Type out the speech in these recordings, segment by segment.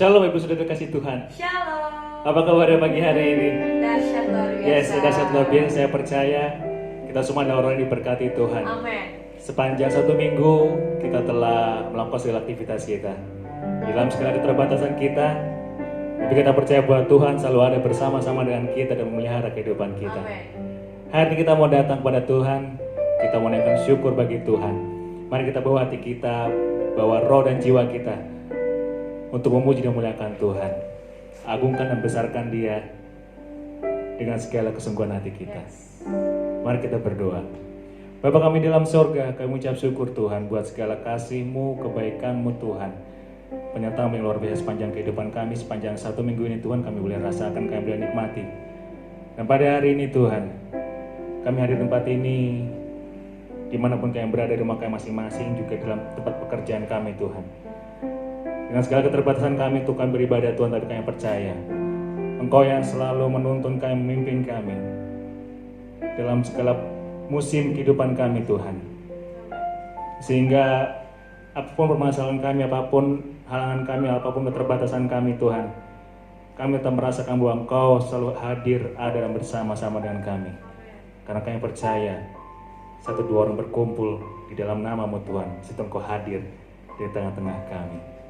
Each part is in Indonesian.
Shalom Ibu Saudara kasih Tuhan. Shalom. Apa kabar pagi hari ini? Dahsyat luar biasa. Yes, dahsyat luar biasa. Saya percaya kita semua adalah orang yang diberkati Tuhan. Amin. Sepanjang 1 minggu kita telah melakukan segala aktivitas kita. Di dalam segala keterbatasan kita, tapi kita percaya bahwa Tuhan selalu ada bersama-sama dengan kita dan memelihara kehidupan kita. Amin. Hari ini kita mau datang pada Tuhan, kita mau naikkan syukur bagi Tuhan. Mari kita bawa hati kita, bawa roh dan jiwa kita untuk memuji dan memuliakan Tuhan. Agungkan dan besarkan Dia dengan segala kesungguhan hati kita. Mari kita berdoa. Bapa kami di dalam sorga, kami ucap syukur Tuhan buat segala kasih-Mu, kebaikan-Mu Tuhan. Penyertaan yang luar biasa sepanjang kehidupan kami, sepanjang 1 minggu ini Tuhan kami boleh rasakan, kami boleh nikmati. Dan pada hari ini Tuhan, kami hadir di tempat ini, dimanapun kami berada di rumah kami masing-masing, juga dalam tempat pekerjaan kami Tuhan. Dengan segala keterbatasan kami untuk kami beribadah Tuhan, tapi kami percaya Engkau yang selalu menuntun kami, memimpin kami dalam segala musim kehidupan kami Tuhan. Sehingga apapun permasalahan kami, apapun halangan kami, apapun keterbatasan kami Tuhan, kami tetap merasakan bahwa Engkau selalu hadir, ada dan bersama-sama dengan kami. Karena kami percaya 1-2 orang berkumpul di dalam nama-Mu Tuhan, situ Engkau hadir di tengah-tengah kami.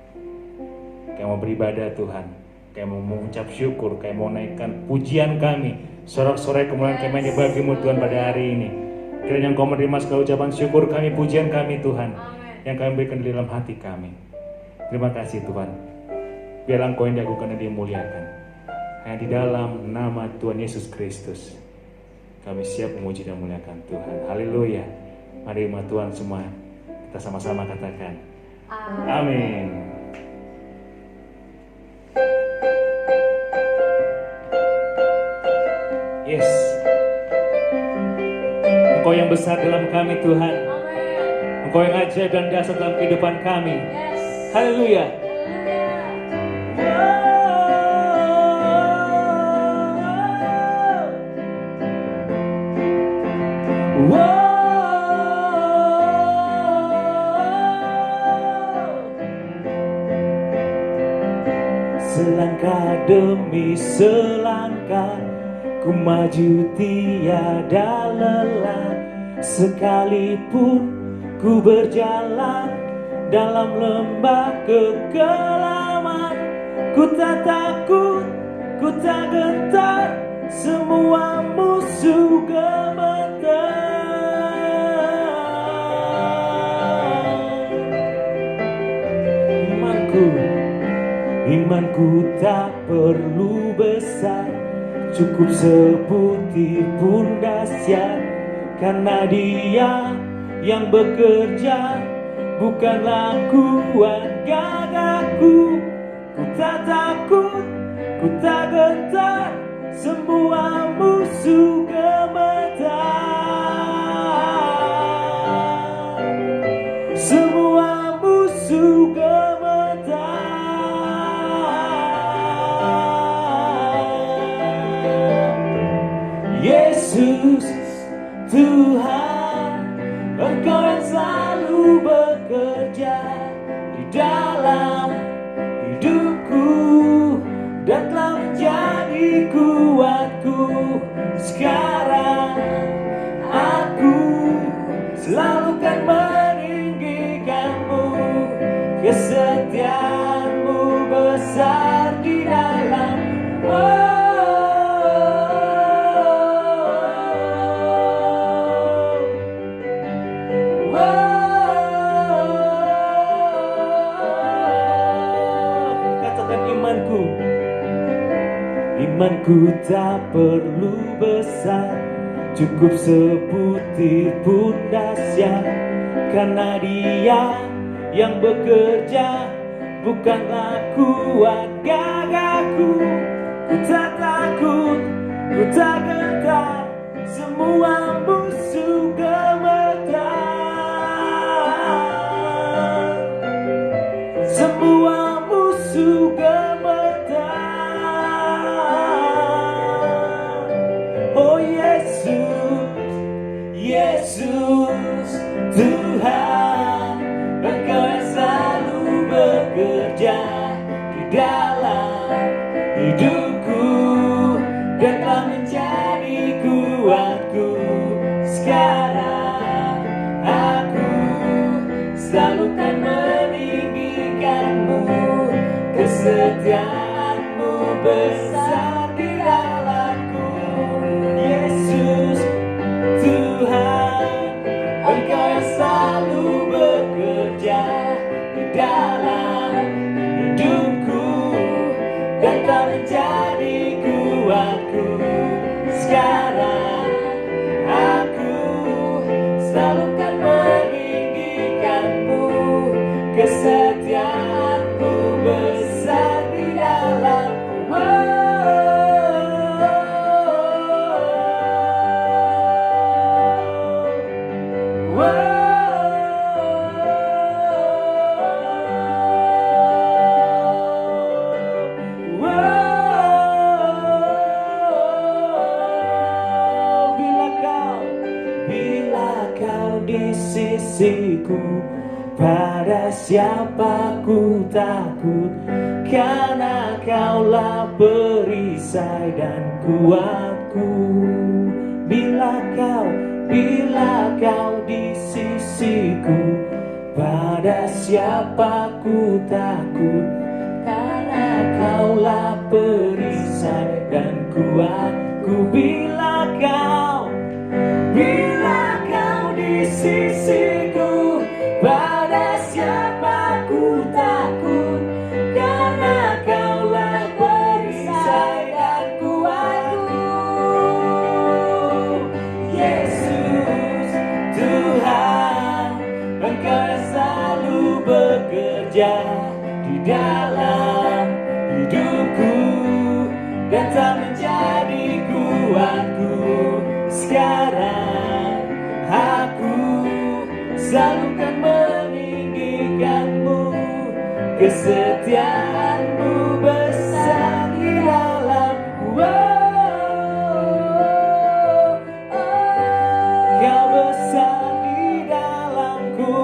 Kami mau beribadah Tuhan, kami mau mengucap syukur, kami mau naikkan pujian kami, sorak-sorai kemuliaan kami hanya bagi-Mu Tuhan pada hari ini. Kiranya Engkau menerima segala ucapan syukur kami, pujian kami Tuhan, yang kami berikan di dalam hati kami. Terima kasih Tuhan, biarlah Engkau yang diagungkan dan dimuliakan. Hanya di dalam nama Tuhan Yesus Kristus kami siap memuji dan memuliakan Tuhan. Haleluya. Mari umat Tuhan semua kita sama-sama katakan amin. Yes, Engkau yang besar dalam kami Tuhan. Amin. Engkau yang ajaib dan dasar dalam kehidupan kami. Yes. Haleluya. Selangkah demi selangkah ku maju tiada lelah, sekalipun ku berjalan dalam lembah kekelaman. Ku tak takut, ku tak gentar, semua musuh gemetar. Imanku tak perlu besar, cukup sebutir pun dahsyat. Karena Dia yang bekerja, bukanlah kuat gagahku. Ku tak takut, ku tak gentar, semua musuh gemetar. Semua musuh gemetar. Yesus Tuhan, Engkau yang selalu bekerja di dalam hidupku dan telah menjadi kuatku. Sekarang aku selalu kan meninggikanmu, kesetiaanmu besar di dalam imanku tak perlu besar, cukup sebutir pun dahsyat. Karena Dia yang bekerja, bukanlah kuat gagahku. Ku tak takut, ku tak gentar, semua musuh gemetar. Semua musuh gemetar. Oh Yesus, Yesus Tuhan, Engkau yang selalu bekerja di dalam hidupku dan telah menjadi kuatku. Sekarang aku selalu kan meninggikanmu, kesetiaanmu besar di dalamku. Yesus Tuhan, Engkau yang selalu bekerja di dalam hidupku dan telah menjadi kuatku. Sekarang aku selalu kan meninggikanmu, kesetiaanmu besar di dalamku. Bila kau di sisiku, pada siapa ku takut? Karena Kaulah perisai dan kuatku. Bila kau di sisiku, pada siapa ku takut? Karena Kaulah perisai dan kuatku. Bila kau di sisiku, pada siapa ku takut? Karena Kaulah perisai dan kuatku. Yesus Tuhan, Engkau yang selalu bekerja di dalam hidupku dan tak menjadi kuatku. Sekarang aku selalu kan meninggikanmu, kesetiaanmu besar di dalamku. Kau besar di dalamku,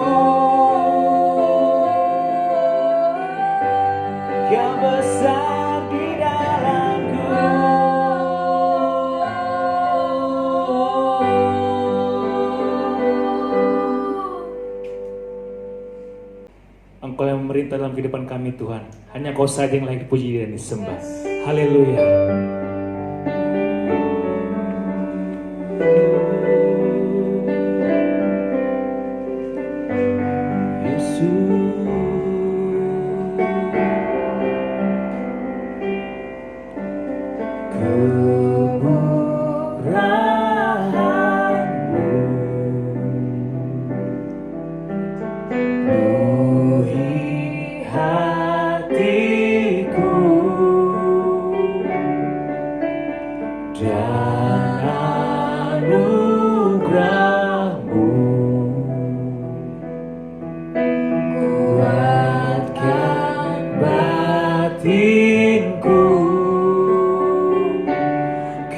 Kau besar di dalamku. Engkau yang memerintah dalam kehidupan kami Tuhan. Hanya Kau saja yang layak dipuji dan disembah. Haleluya.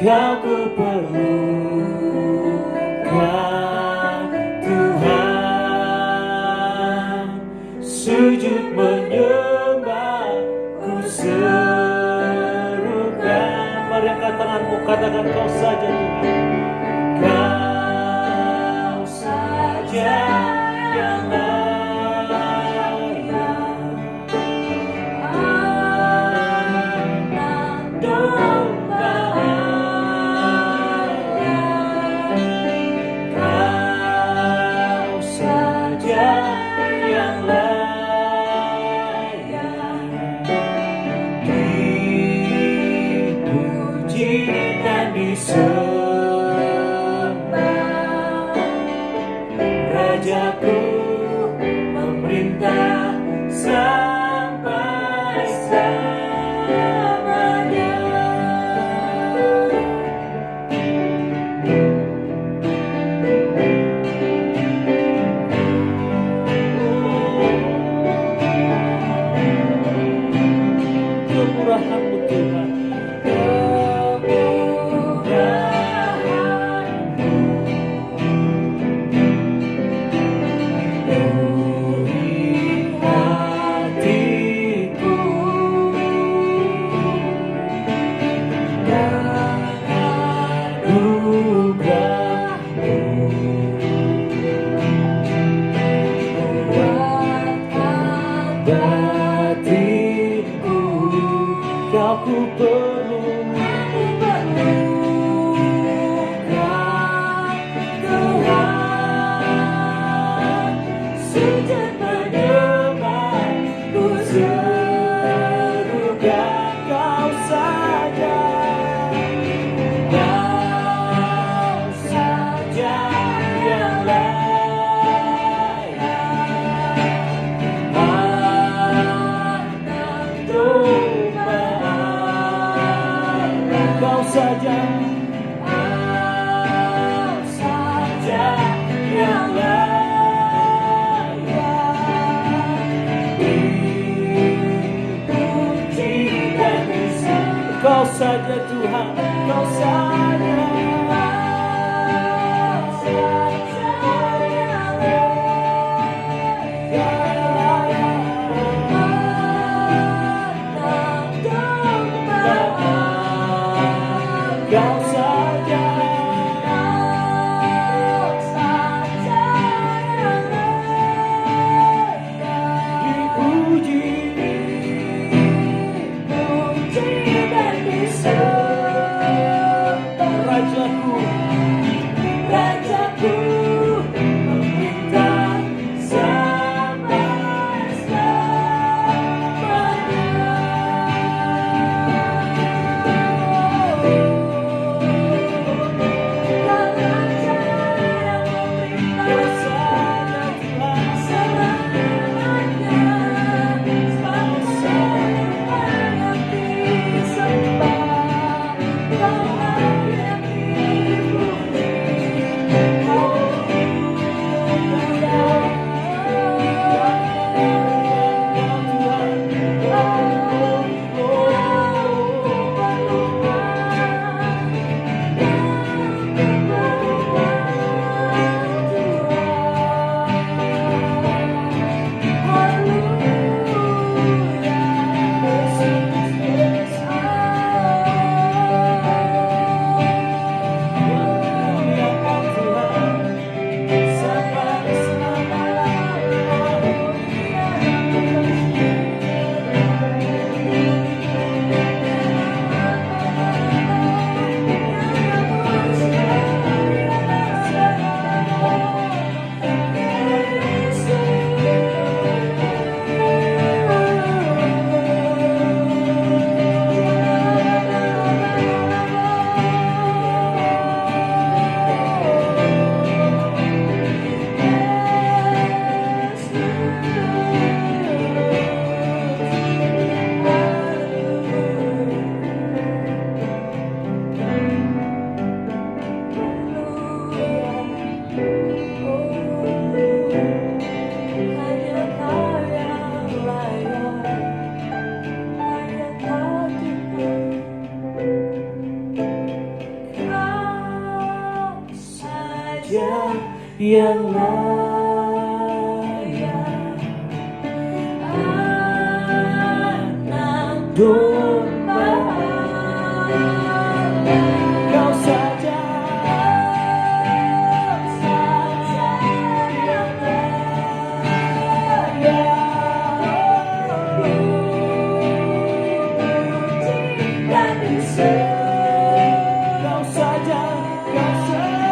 Kau ku perlukan Tuhan, sujud menyembah ku serukan. Mari angkat tanganmu, katakan Kau saja Tuhan. Kau saja yang layak anak domba. Rajaku memerintah sampai selamanya. Kemurahan-Mu Tuhan, Kau ku perlu. Sejak berdebar ku serukan Kau saja, kau saja yang layak untuk berharap. kau saja, Kau saja yang dipuji dan disembah. kau saja Tuhan, kau saja. Kau saja, dipuji, Rajaku, Rajaku meminta sampai kau saja Tuhan. Yang layak Anak domba, kau saja, yang dipuji dan disembah. kau saja, kau saja.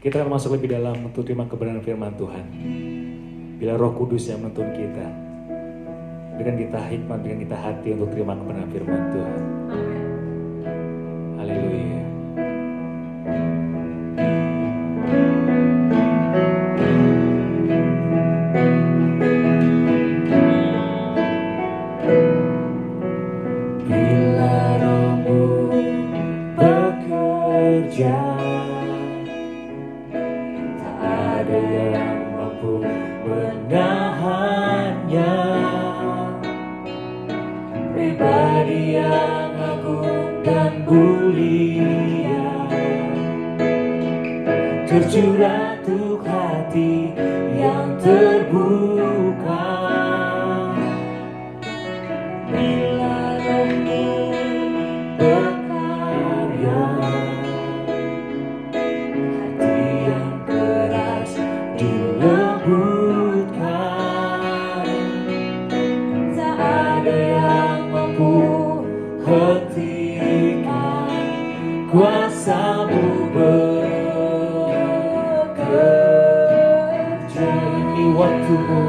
Kita akan masuk lebih dalam untuk terima kebenaran firman Tuhan. Bila Roh Kudus yang menuntun kita, berikan kita hikmat, berikan kita hati untuk terima kebenaran firman Tuhan. Haleluya. Bila Rohmu bekerja, tak ada yang mampu menahannya. Pribadi yang agung dan mulia, tercurah untuk hati yang terbuka. Bila Rohmu berkarya, hati yang keras dilembutkan. Tak ada yang mampu hentikan kuasa-Mu bekerja. Ini waktu-Mu,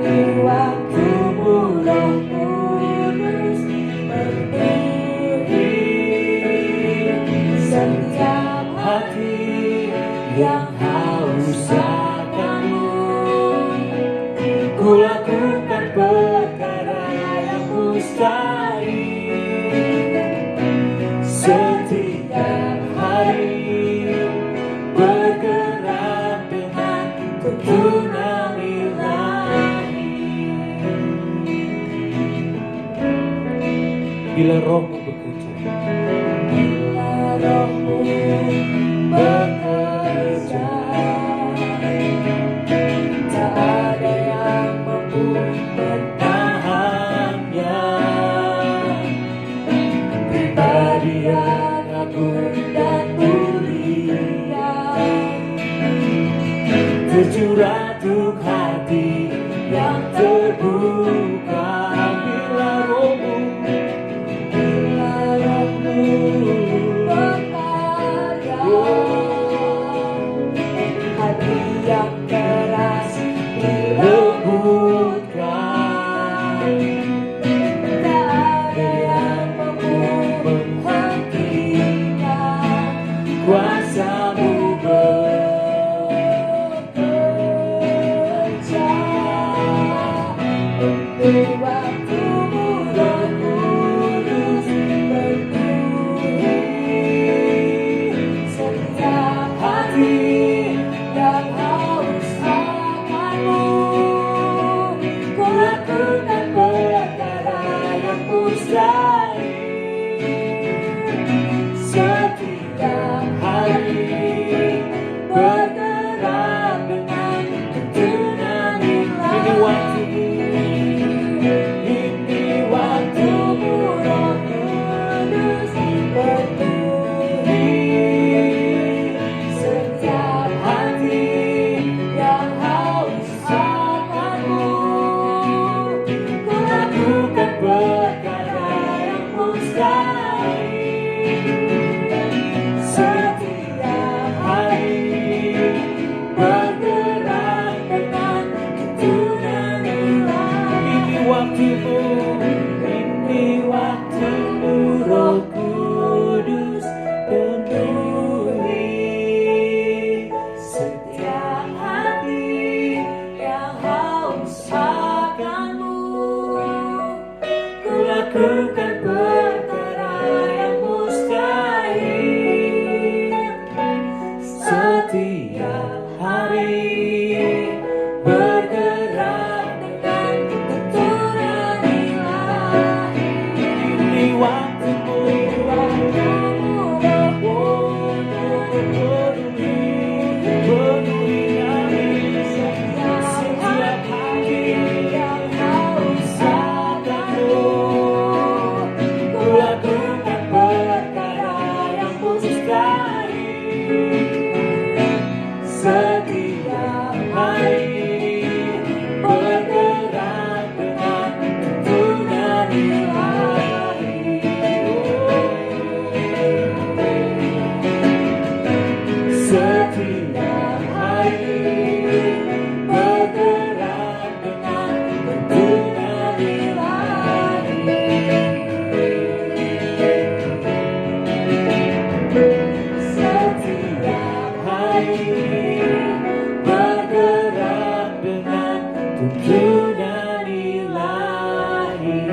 ini waktu-Mu, Roh Kudus memenuhi setiap hati yang haus akan-Mu. Ku lakukan perkara yang mustahil setiap hari, bergerak dengan tuntunan ilahi. Bila Rohmu bekerja, bila Rohmu bekerja, tak ada yang mampu menahannya. Pribadi yang agung dan mulia, tercurah untuk hati yang terbuka. Bila Rohmu, bila Rohmu bekerja, hati yang keras dilembutkan. Tak ada yang mampu menghentikan kuasa-Mu bekerja. Untuk waktu-Mu, Roh Kudus memenuhi setiap hati yang haus setiap hari bergerak dengan tuntunan ilahi. Setiap hari bergerak dengan tuntunan ilahi.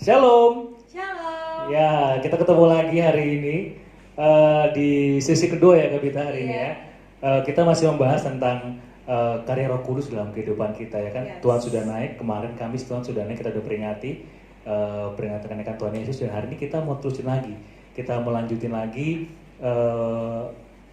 Shalom. Shalom. Ya, kita ketemu lagi hari ini di sesi kedua ya Kak Bita hari ini ya. Kita masih membahas tentang karya Roh Kudus dalam kehidupan kita ya kan. Yes. Tuhan sudah naik kemarin Kamis, Tuhan sudah naik, kita udah peringati peringatan kenaikan Tuhan Yesus, dan hari ini kita mau terusin lagi. Kita melanjutin lagi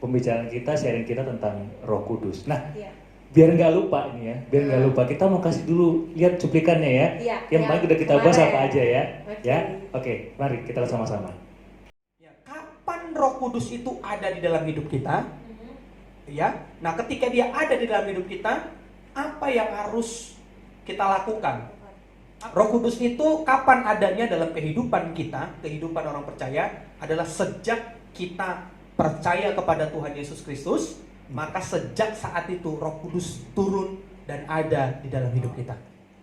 pembicaraan kita, sharing kita tentang Roh Kudus. Nah, Iya. biar nggak lupa ini ya, biar nggak lupa, kita mau kasih dulu lihat cuplikannya ya. Iya, Yang paling udah kita bahas kemarin. apa aja ya. Oke. Ya, oke, mari kita lihat sama-sama. Ya, kapan Roh Kudus itu ada di dalam hidup kita? Ya, nah ketika dia ada di dalam hidup kita, apa yang harus kita lakukan? Roh Kudus itu kapan adanya dalam kehidupan kita, kehidupan orang percaya, adalah sejak kita percaya kepada Tuhan Yesus Kristus, maka sejak saat itu Roh Kudus turun dan ada di dalam hidup kita.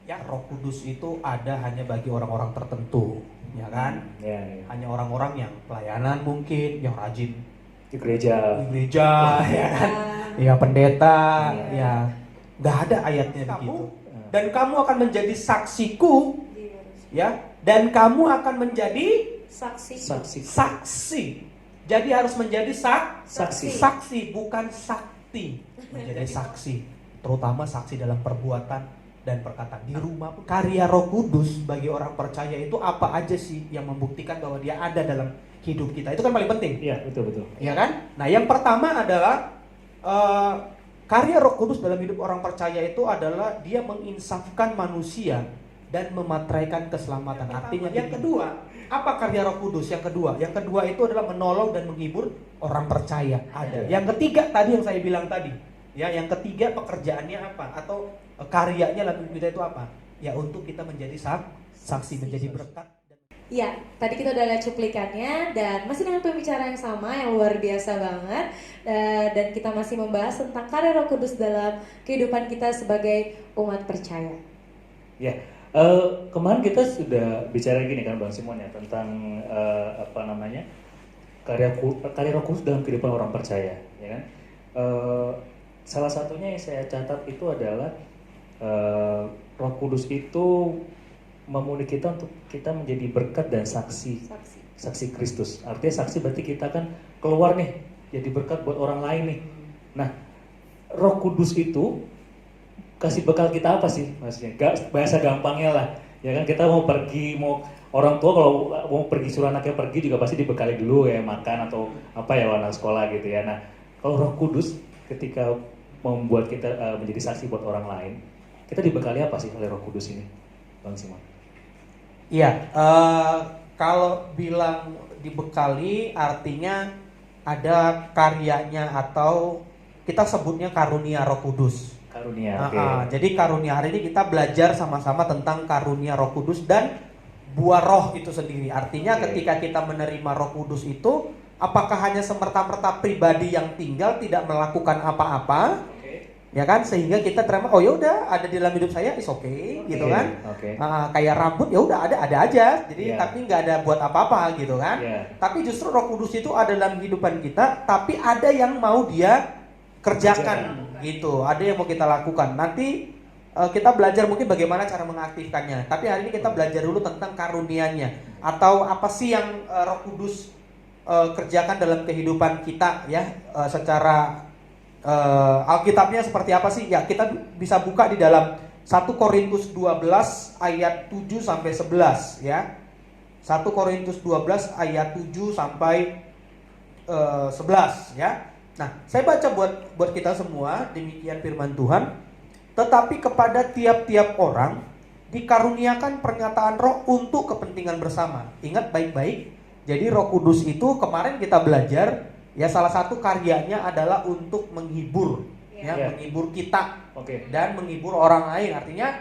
Ya, Roh Kudus itu ada hanya bagi orang-orang tertentu, ya kan? Ya, ya. Hanya orang-orang yang pelayanan mungkin, yang rajin Di gereja. di gereja, ya kan? Ya pendeta, Iya. ya nggak ada ayatnya begitu. Dan kamu akan menjadi saksiku, ya. Dan kamu akan menjadi Saksi. Saksi. saksi. Jadi harus menjadi Saksi. saksi bukan sakti. Menjadi saksi, terutama saksi dalam perbuatan dan perkataan. Di rumah pun karya Roh Kudus bagi orang percaya itu apa aja sih yang membuktikan bahwa dia ada dalam hidup kita? Itu kan paling penting. Iya, betul. Ya kan? Nah, yang pertama adalah karya Roh Kudus dalam hidup orang percaya itu adalah dia menginsafkan manusia dan memateraikan keselamatan. Artinya yang kedua, apa karya Roh Kudus? Yang kedua itu adalah menolong dan menghibur orang percaya. Ada. Yang ketiga tadi yang saya bilang tadi. Ya, yang ketiga pekerjaannya apa? Atau karyanya dalam hidup kita itu apa? Ya, untuk kita menjadi saksi, menjadi berkat. Ya, tadi kita udah lihat cuplikannya dan masih dengan pembicaraan yang sama yang luar biasa banget. Dan kita masih membahas tentang karya Roh Kudus dalam kehidupan kita sebagai umat percaya. Ya, kemarin kita sudah bicara gini kan Bang Simon ya tentang apa namanya karya Roh Kudus dalam kehidupan orang percaya, ya kan? Salah satunya yang saya catat itu adalah Roh Kudus itu memenuhi kita untuk kita menjadi berkat dan saksi Kristus. Artinya saksi berarti kita kan keluar nih jadi berkat buat orang lain nih. Nah, Roh Kudus itu kasih bekal kita apa sih maksudnya? Bahasa gampangnya lah, ya kan, kita mau pergi, mau orang tua kalau mau pergi suruh anaknya pergi juga pasti dibekali dulu ya, makan atau apa ya anak sekolah gitu ya. Nah, kalau Roh Kudus ketika membuat kita menjadi saksi buat orang lain, kita dibekali apa sih oleh Roh Kudus ini, Bang Simon? Iya, kalau bilang dibekali artinya ada karyanya atau kita sebutnya karunia Roh Kudus. Karunia. Oke. Jadi karunia hari ini kita belajar sama-sama tentang karunia Roh Kudus dan buah Roh itu sendiri. Artinya Oke. ketika kita menerima Roh Kudus itu, apakah hanya semerta-merta pribadi yang tinggal tidak melakukan apa-apa? Ya kan, sehingga kita terima, oh ya udah ada di dalam hidup saya, is okay, gitu kan. Oke. Kayak rambut ya udah ada aja, jadi Yeah. tapi nggak ada buat apa-apa gitu kan. Yeah. Tapi justru Roh Kudus itu ada dalam kehidupan kita, tapi ada yang mau dia kerjakan gitu, ada yang mau kita lakukan. Nanti kita belajar mungkin bagaimana cara mengaktifkannya. Tapi hari ini kita belajar dulu tentang karunianya atau apa sih yang Roh Kudus kerjakan dalam kehidupan kita ya, secara Alkitabnya seperti apa sih? Ya, kita bisa buka di dalam 1 Korintus 12 ayat 7 sampai 11 ya. 1 Korintus 12 ayat 7 sampai 11 ya. Nah, saya baca buat kita semua, demikian firman Tuhan. Tetapi kepada tiap-tiap orang dikaruniakan pernyataan Roh untuk kepentingan bersama. Ingat baik-baik. Jadi Roh Kudus itu kemarin kita belajar ya, salah satu karyanya adalah untuk menghibur, ya, menghibur kita, dan menghibur orang lain. Artinya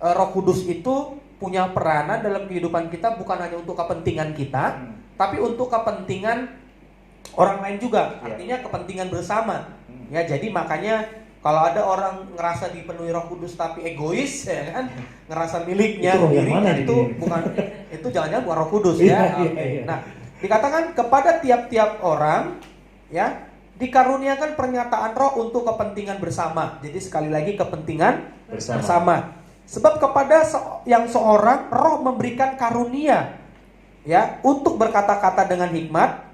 Roh Kudus itu punya peranan dalam kehidupan kita bukan hanya untuk kepentingan kita, tapi untuk kepentingan orang lain juga. Ya. Artinya kepentingan bersama. Ya, jadi makanya kalau ada orang ngerasa dipenuhi Roh Kudus tapi egois, ya kan, ngerasa miliknya Itu yang dirinya, mana itu ini? bukan, itu jangan-jangan bukan Roh Kudus Iya, ya. iya, Oke. iya. Nah, dikatakan kepada tiap-tiap orang, ya, dikaruniakan pernyataan Roh untuk kepentingan bersama. Jadi sekali lagi kepentingan bersama. Sebab kepada yang seorang Roh memberikan karunia, ya, untuk berkata-kata dengan hikmat,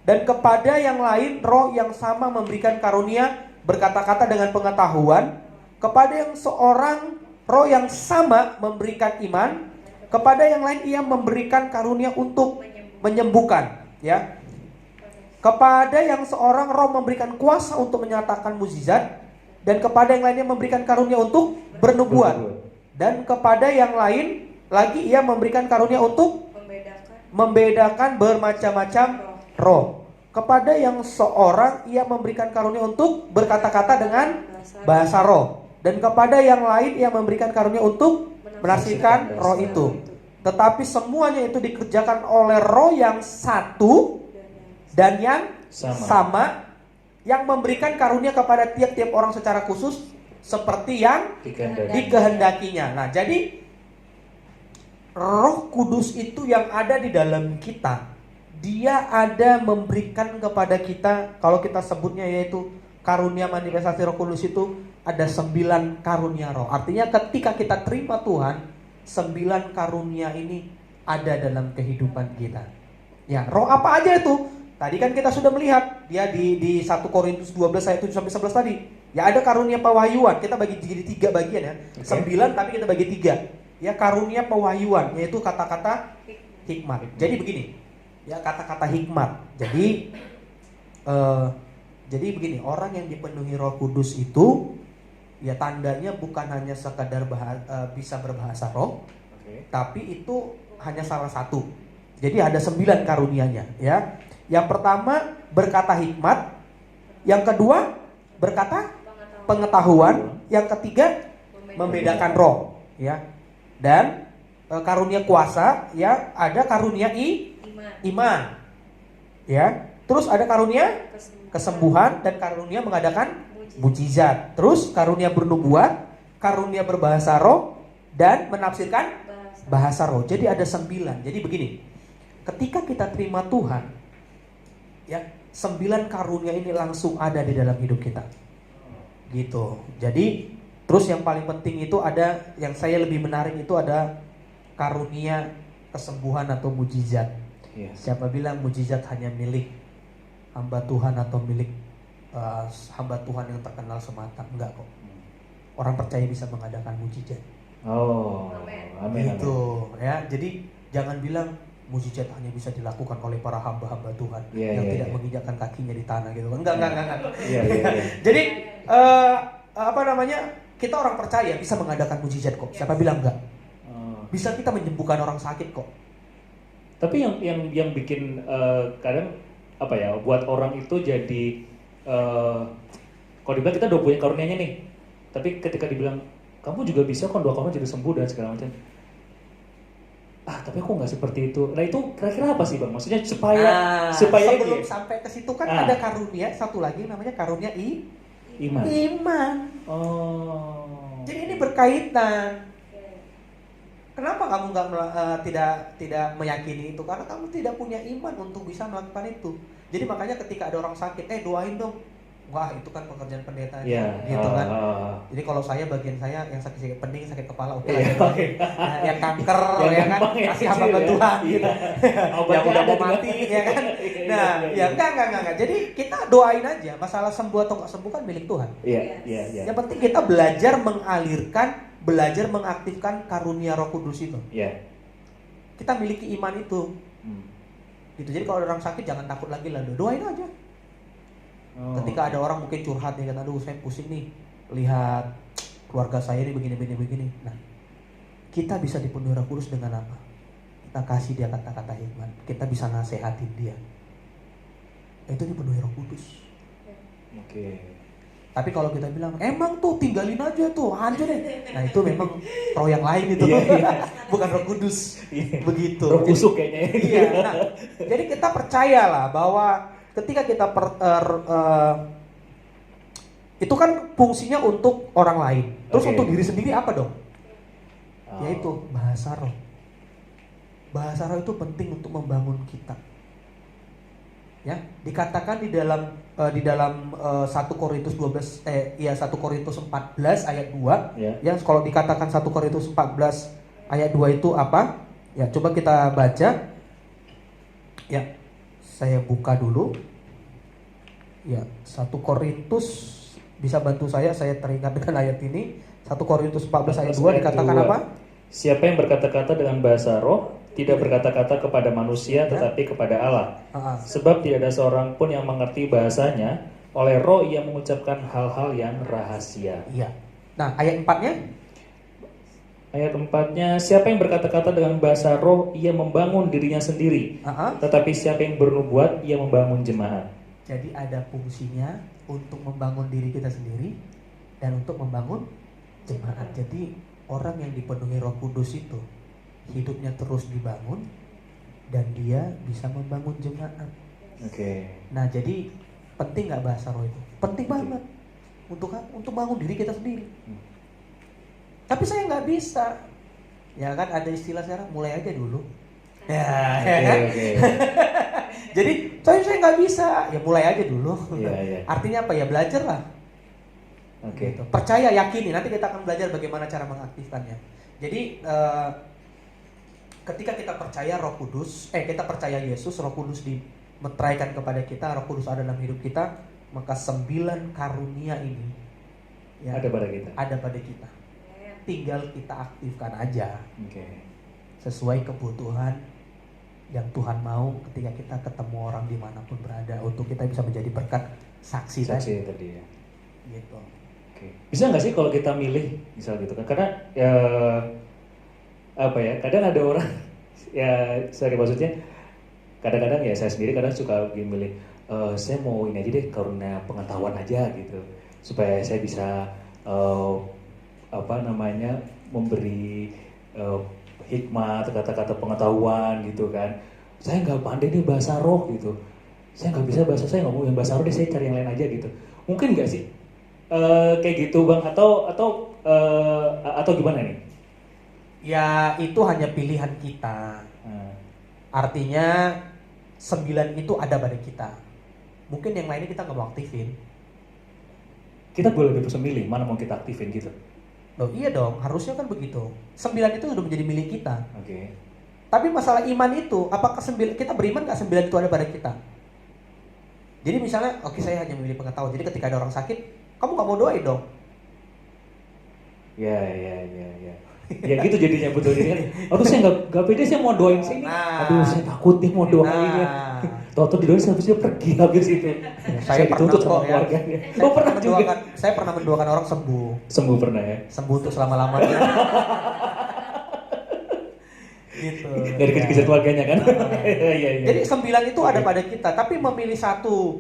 dan kepada yang lain Roh yang sama memberikan karunia berkata-kata dengan pengetahuan. Kepada yang seorang Roh yang sama memberikan iman. Kepada yang lain ia memberikan karunia untuk menyembuhkan, ya. Kepada yang seorang Roh memberikan kuasa untuk menyatakan mukjizat, dan kepada yang lainnya memberikan karunia untuk bernubuat. Dan kepada yang lain lagi ia memberikan karunia untuk membedakan bermacam-macam roh. Kepada yang seorang ia memberikan karunia untuk berkata-kata dengan bahasa roh. Dan kepada yang lain ia memberikan karunia untuk menafsirkan roh itu. Tetapi semuanya itu dikerjakan oleh Roh yang satu dan yang sama, yang memberikan karunia kepada tiap-tiap orang secara khusus seperti yang dikehendakinya. Nah, jadi Roh Kudus itu yang ada di dalam kita, dia ada memberikan kepada kita, kalau kita sebutnya yaitu karunia manifestasi Roh Kudus itu ada 9 karunia roh. Artinya ketika kita terima Tuhan, 9 karunia ini ada dalam kehidupan kita. Ya, roh apa aja itu? Tadi kan kita sudah melihat dia di 1 Korintus 12 ayat 7 sampai 11 tadi. Ya, ada karunia pewahyuan. Kita bagi jadi 3 bagian ya. 9 tapi kita bagi 3. Ya, karunia pewahyuan yaitu kata-kata hikmat. Jadi begini. Ya, kata-kata hikmat. Jadi begini, orang yang dipenuhi Roh Kudus itu ya tandanya bukan hanya sekadar bisa berbahasa roh, tapi itu hanya salah satu. Jadi ada 9 karunianya, ya. Yang pertama berkata hikmat, yang kedua berkata pengetahuan, yang ketiga membedakan roh, ya. Dan karunia kuasa, ya, ada karunia iman, ya. Terus ada karunia kesembuhan dan karunia mengadakan mukjizat. Terus karunia bernubuat, karunia berbahasa roh, dan menafsirkan bahasa roh. Jadi ada 9. Jadi begini, ketika kita terima Tuhan, ya, 9 karunia ini langsung ada di dalam hidup kita. Gitu. Jadi terus yang paling penting itu ada, yang saya lebih menarik itu ada karunia kesembuhan atau mukjizat. Siapa bilang mukjizat hanya milik hamba Tuhan atau milik hamba Tuhan yang terkenal semata? Enggak kok. Orang percaya bisa mengadakan mukjizat. Oh, amin. Itu, ya. Jadi jangan bilang mukjizat hanya bisa dilakukan oleh para hamba-hamba Tuhan yang tidak menginjakkan kakinya di tanah gitu. Enggak. Jadi kita orang percaya bisa mengadakan mukjizat kok. Siapa bilang enggak? Bisa kita menyembuhkan orang sakit kok. Tapi yang bikin kadang buat orang itu jadi kalau dibilang kita udah punya karunianya nih, tapi ketika dibilang kamu juga bisa kok, doa kamu jadi sembuh dan segala macam. Tapi aku nggak seperti itu. Nah, itu kira-kira apa sih, Bang? Maksudnya supaya sebelum sampai ke situ kan ada karunia satu lagi namanya karunia iman. Oh. Jadi ini berkaitan. Kenapa kamu tidak meyakini itu? Karena kamu tidak punya iman untuk bisa melakukan itu. Jadi makanya ketika ada orang sakit, doain dong. Wah, itu kan pekerjaan pendeta, gitu kan. Jadi kalau bagian saya yang sakit pening, sakit kepala, oke. Yang kanker, ya kan, kasih hamba Tuhan, gitu. Yang udah mau mati, ya kan. Nah, ya enggak. Jadi kita doain aja. Masalah sembuh atau nggak sembuh kan milik Tuhan. Iya. Yang penting kita belajar belajar mengaktifkan karunia Roh Kudus itu. Kita miliki iman itu. Gitu. Jadi kalau orang sakit jangan takut lagi lah, doain aja. Ketika ada orang mungkin curhat nih, aduh saya pusing nih, lihat keluarga saya ini begini. Nah, kita bisa dipenuhi Roh Kudus dengan apa? Kita kasih dia kata-kata hikmat, kita bisa nasehatin dia. Itu dipenuhi Roh Kudus. Tapi kalau kita bilang, emang tuh tinggalin aja tuh, hancur deh. Nah itu memang roh yang lain itu, bukan Roh Kudus. Begitu. Roh busuk kayaknya. Iya. Nah, jadi kita percayalah bahwa ketika kita itu kan fungsinya untuk orang lain. Terus untuk diri sendiri apa dong? Yaitu bahasa roh. Bahasa roh itu penting untuk membangun kita. Ya, dikatakan di dalam 1 Korintus 14 1 Korintus 14 ayat 2 ya, kalau dikatakan 1 Korintus 14 ayat 2 itu apa? Ya, coba kita baca. Ya, saya buka dulu. Ya, 1 Korintus, bisa bantu saya teringat dengan ayat ini. 1 Korintus 14 ayat 2 dikatakan apa? Siapa yang berkata-kata dengan bahasa roh tidak berkata-kata kepada manusia tetapi kepada Allah. Sebab tidak ada seorang pun yang mengerti bahasanya, oleh roh ia mengucapkan hal-hal yang rahasia. Iya. Nah, ayat 4-nya? Ayat 4-nya, siapa yang berkata-kata dengan bahasa roh ia membangun dirinya sendiri. Tetapi siapa yang bernubuat ia membangun jemaat. Jadi ada fungsinya untuk membangun diri kita sendiri dan untuk membangun jemaat. Jadi orang yang dipenuhi Roh Kudus itu hidupnya terus dibangun dan dia bisa membangun jemaat. Nah, jadi penting nggak bahasa roh itu? Penting banget untuk bangun diri kita sendiri. Tapi saya nggak bisa. Ya kan ada istilah sekarang, mulai aja dulu. Jadi saya nggak bisa. Ya mulai aja dulu. Artinya apa ya? Belajar lah. Gitu. Percaya, yakini. Nanti kita akan belajar bagaimana cara mengaktifkannya. Jadi ketika kita percaya Roh Kudus, kita percaya Yesus, Roh Kudus dimeteraikan kepada kita, Roh Kudus ada dalam hidup kita, maka 9 karunia ini ya, ada pada kita. Tinggal kita aktifkan aja. Sesuai kebutuhan yang Tuhan mau ketika kita ketemu orang dimanapun berada, untuk kita bisa menjadi berkat saksi tadi ya. Gitu. Bisa nggak sih kalau kita milih misal gitu kan? Karena ya kadang ada orang maksudnya kadang-kadang ya saya sendiri kadang suka milih saya mau ini aja deh, karena pengetahuan aja gitu, supaya saya bisa memberi hikmat, kata-kata pengetahuan gitu kan. Saya nggak pandai nih bahasa roh gitu, saya nggak bisa bahasa, saya nggak mau yang bahasa roh deh, saya cari yang lain aja gitu. Mungkin nggak sih kayak gitu Bang, atau gimana nih? Ya itu hanya pilihan kita. Artinya 9 itu ada pada kita. Mungkin yang lainnya kita nggak mau aktifin. Kita boleh bebas memilih mana mau kita aktifin gitu. Loh iya dong, harusnya kan begitu. 9 itu sudah menjadi milik kita. Tapi masalah iman itu, apakah kita beriman nggak 9 itu ada pada kita? Jadi misalnya, saya hanya memilih pengetahuan. Jadi ketika ada orang sakit, kamu nggak mau doain dong? Ya. Ya gitu jadinya betulnya kan. Aduh saya nggak pede, saya mau doain sini. Aduh saya takut nih mau doainnya. Tahu-tahu didoain habis dia pergi habis itu. Saya dituntut sama keluarganya. Saya pernah mendoakan orang sembuh. Sembuh pernah ya? Sembuh untuk selama-lamanya. Gitu. Dari kejar keluarganya kan. Jadi 9 itu ada pada kita, tapi memilih satu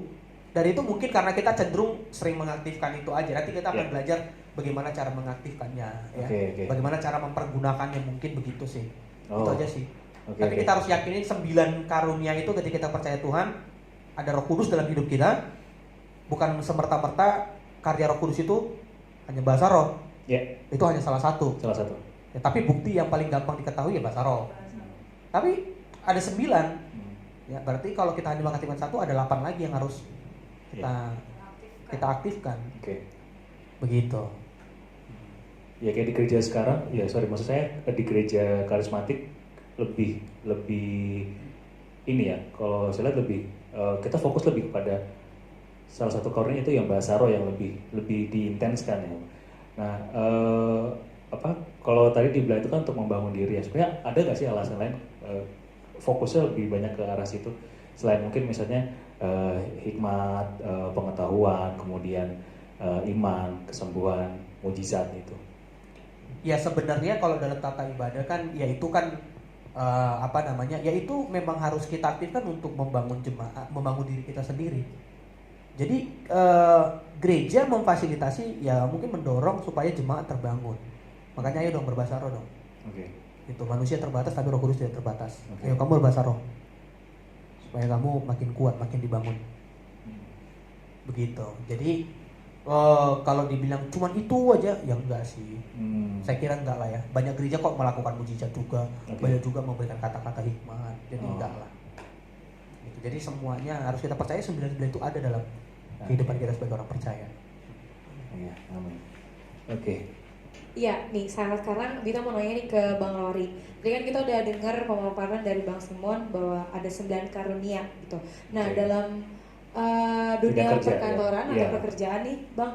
dari itu mungkin karena kita cenderung sering mengaktifkan itu aja. Nanti kita akan belajar bagaimana cara mengaktifkannya, ya. Bagaimana cara mempergunakannya, mungkin begitu sih. Itu aja sih. Tapi kita harus yakinin 9 karunia itu ketika kita percaya Tuhan, ada Roh Kudus dalam hidup kita. Bukan semerta-merta karya Roh Kudus itu hanya bahasa roh. Itu hanya salah satu. Ya, tapi bukti yang paling gampang diketahui ya bahasa roh. Tapi ada 9. Ya, berarti kalau kita hanya mengaktifkan satu, ada 8 lagi yang harus kita aktifkan. Begitu. Ya kayak di gereja sekarang, maksud saya di gereja karismatik lebih ini ya, kalau saya lihat lebih kita fokus lebih kepada salah satu karunia itu yang bahasa roh yang lebih diintenskan ya. Nah, kalau tadi dibilang itu kan untuk membangun diri ya. Sebenarnya ada nggak sih alasan lain fokusnya lebih banyak ke arah situ selain mungkin misalnya hikmat, pengetahuan, kemudian iman, kesembuhan, mujizat itu? Ya sebenarnya kalau dalam tata ibadah kan, ya itu kan ya itu memang harus kita aktifkan untuk membangun jemaat, membangun diri kita sendiri. Jadi gereja memfasilitasi ya mungkin mendorong supaya jemaat terbangun. Makanya ayo dong berbahasa roh dong. Oke. Itu manusia terbatas tapi Roh Kudus tidak terbatas. Oke. Ayo kamu berbahasa roh. Supaya kamu makin kuat, makin dibangun. Begitu. Jadi kalau dibilang cuman itu aja, ya enggak sih. Saya kira enggak lah ya. Banyak gereja kok melakukan mujizat juga, banyak juga memberikan kata-kata hikmat. Jadi enggak lah. Gitu. Jadi semuanya harus kita percaya 99 itu ada dalam kehidupan kita sebagai orang percaya. Iya, amin. Oke. Iya, nih sekarang kita mau nanya nih ke Bang Lori. Tadi kan kita udah dengar pemaparan dari Bang Simon bahwa ada 9 karunia gitu. Nah, Oke. dalam dunia Kerja, perkantoran ya. atau Iya. pekerjaan nih, Bang,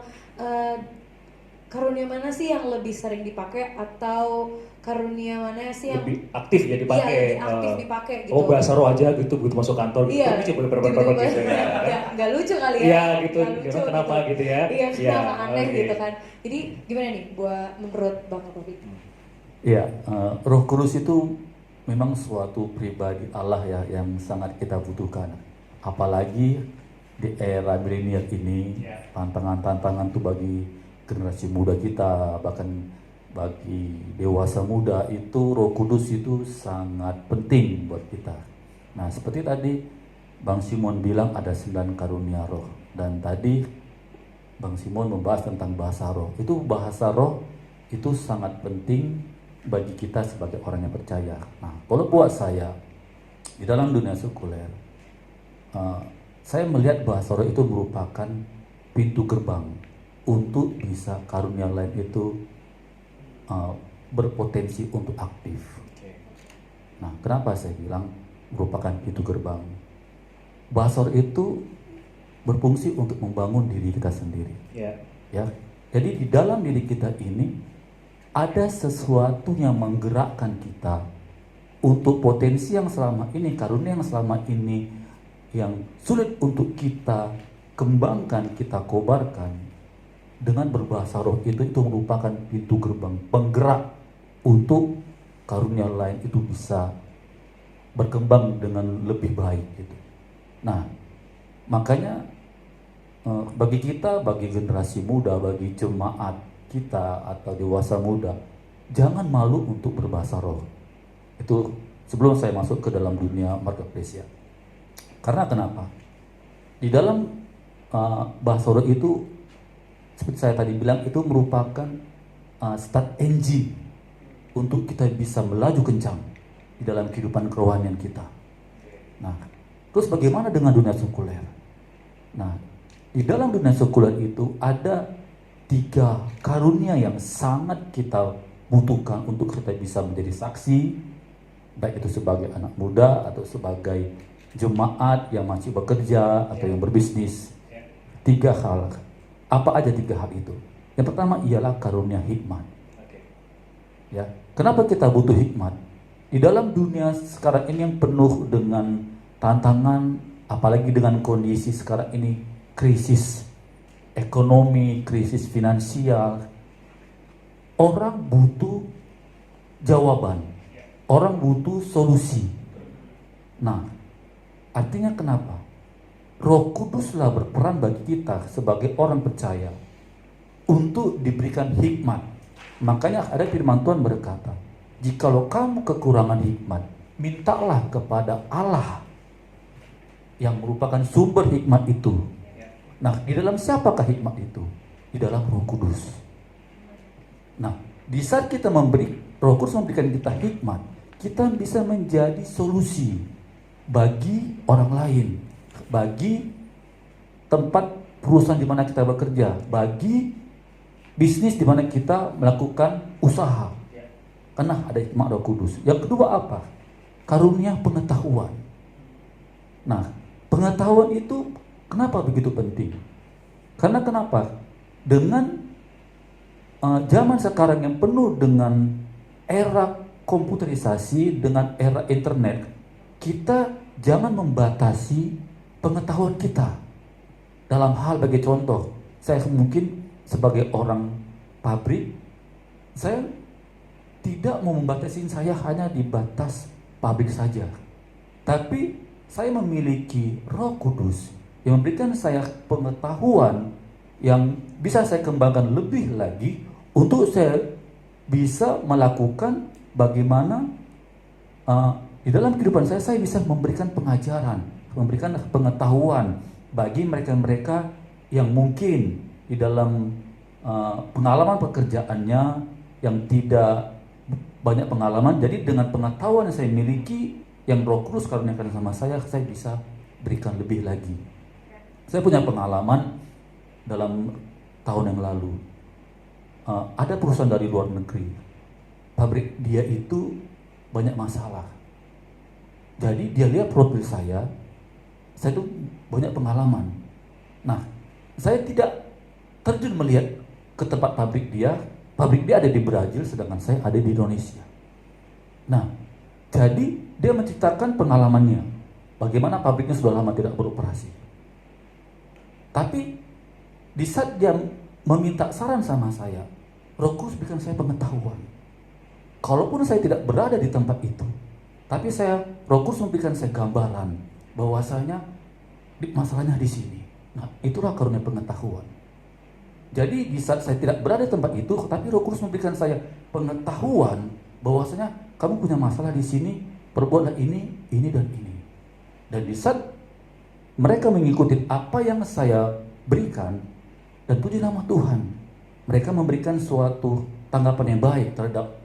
karunia mana sih yang lebih sering dipakai atau karunia mana sih yang Lebih aktif ya dipakai. Iya, lebih aktif dipakai gitu. Oh, bahasa roh aja gitu begitu masuk kantor gitu. Iya, Kan bisa berapa gitu ya. Nggak lucu kali ya. Iya gitu. Nggak lucu Gimana kenapa gitu ya? Iya, kenapa aneh oke. gitu kan. Jadi gimana nih buat menurut Bang Taufik? Ya, Roh Kudus itu memang suatu pribadi Allah ya yang sangat kita butuhkan. Apalagi di era milenial ini, Ya. tantangan-tantangan tuh bagi generasi muda kita, bahkan bagi dewasa muda itu Roh Kudus itu sangat penting buat kita. Nah, seperti tadi Bang Simon bilang ada 9 karunia roh, dan tadi Bang Simon membahas tentang bahasa roh. Itu bahasa roh itu sangat penting bagi kita sebagai orang yang percaya. Nah, kalau buat saya di dalam dunia sekuler, saya melihat bahasa roh itu merupakan pintu gerbang untuk bisa karunia lain itu berpotensi untuk aktif. Oke. Nah, kenapa saya bilang merupakan pintu gerbang? Bahasa roh itu berfungsi untuk membangun diri kita sendiri. Ya. Ya, jadi di dalam diri kita ini ada sesuatu yang menggerakkan kita untuk potensi yang selama ini, karunia yang selama ini yang sulit untuk kita kembangkan, kita kobarkan. Dengan berbahasa roh itu merupakan pintu gerbang penggerak untuk karunia lain itu bisa berkembang dengan lebih baik gitu. Nah, makanya bagi kita, bagi generasi muda, bagi jemaat kita atau dewasa muda, jangan malu untuk berbahasa roh. Itu sebelum saya masuk ke dalam dunia marketplace ya. Karena kenapa? Di dalam bahasa roh itu, seperti saya tadi bilang, itu merupakan start engine untuk kita bisa melaju kencang di dalam kehidupan kerohanian kita. Nah, terus bagaimana dengan dunia sekuler? Nah, di dalam dunia sekuler itu ada 3 karunia yang sangat kita butuhkan untuk kita bisa menjadi saksi, baik itu sebagai anak muda atau sebagai jemaat yang masih bekerja atau yang berbisnis. 3 hal. Apa aja 3 hal itu? Yang pertama ialah karunia hikmat. Ya, kenapa kita butuh hikmat? Di dalam dunia sekarang ini yang penuh dengan tantangan, apalagi dengan kondisi sekarang ini, krisis ekonomi, krisis finansial, orang butuh jawaban, orang butuh solusi. Nah, artinya kenapa? Roh Kuduslah berperan bagi kita sebagai orang percaya untuk diberikan hikmat. Makanya ada firman Tuhan berkata, jikalau kamu kekurangan hikmat, mintalah kepada Allah yang merupakan sumber hikmat itu. Nah, di dalam siapakah hikmat itu? Di dalam Roh Kudus. Nah, di saat kita Roh Kudus memberikan kita hikmat, kita bisa menjadi solusi bagi orang lain, bagi tempat perusahaan di mana kita bekerja, bagi bisnis di mana kita melakukan usaha. Karena ada hikmat Roh Kudus. Yang kedua apa? Karunia pengetahuan. Nah, pengetahuan itu kenapa begitu penting? Karena kenapa? Dengan zaman sekarang yang penuh dengan era komputerisasi, dengan era internet, kita jangan membatasi pengetahuan kita. Dalam hal bagi contoh, saya mungkin sebagai orang pabrik, saya tidak mau membatasi saya hanya di batas pabrik saja. Tapi saya memiliki Roh Kudus yang memberikan saya pengetahuan yang bisa saya kembangkan lebih lagi untuk saya bisa melakukan bagaimana di dalam kehidupan saya bisa memberikan pengajaran, memberikan pengetahuan bagi mereka-mereka yang mungkin di dalam pengalaman pekerjaannya yang tidak banyak pengalaman. Jadi dengan pengetahuan yang saya miliki, yang Roh Kudus karuniakan sama saya bisa berikan lebih lagi. Saya punya pengalaman dalam tahun yang lalu. Ada perusahaan dari luar negeri, pabrik dia itu banyak masalah. Jadi dia lihat profil saya itu banyak pengalaman. Nah, saya tidak terjun melihat ke tempat pabrik dia ada di Brazil, sedangkan saya ada di Indonesia. Nah, jadi dia menceritakan pengalamannya, bagaimana pabriknya sudah lama tidak beroperasi. Tapi di saat dia meminta saran sama saya, Roh Kudus berikan saya pengetahuan. Kalaupun saya tidak berada di tempat itu, tapi Roh Kudus memberikan saya gambaran bahwasanya masalahnya di sini. Nah, itulah karunia pengetahuan. Jadi di saat saya tidak berada di tempat itu, tapi Roh Kudus memberikan saya pengetahuan bahwasanya kamu punya masalah di sini, perbuatlah ini dan ini. Dan di saat mereka mengikuti apa yang saya berikan, dan puji nama Tuhan, mereka memberikan suatu tanggapan yang baik terhadap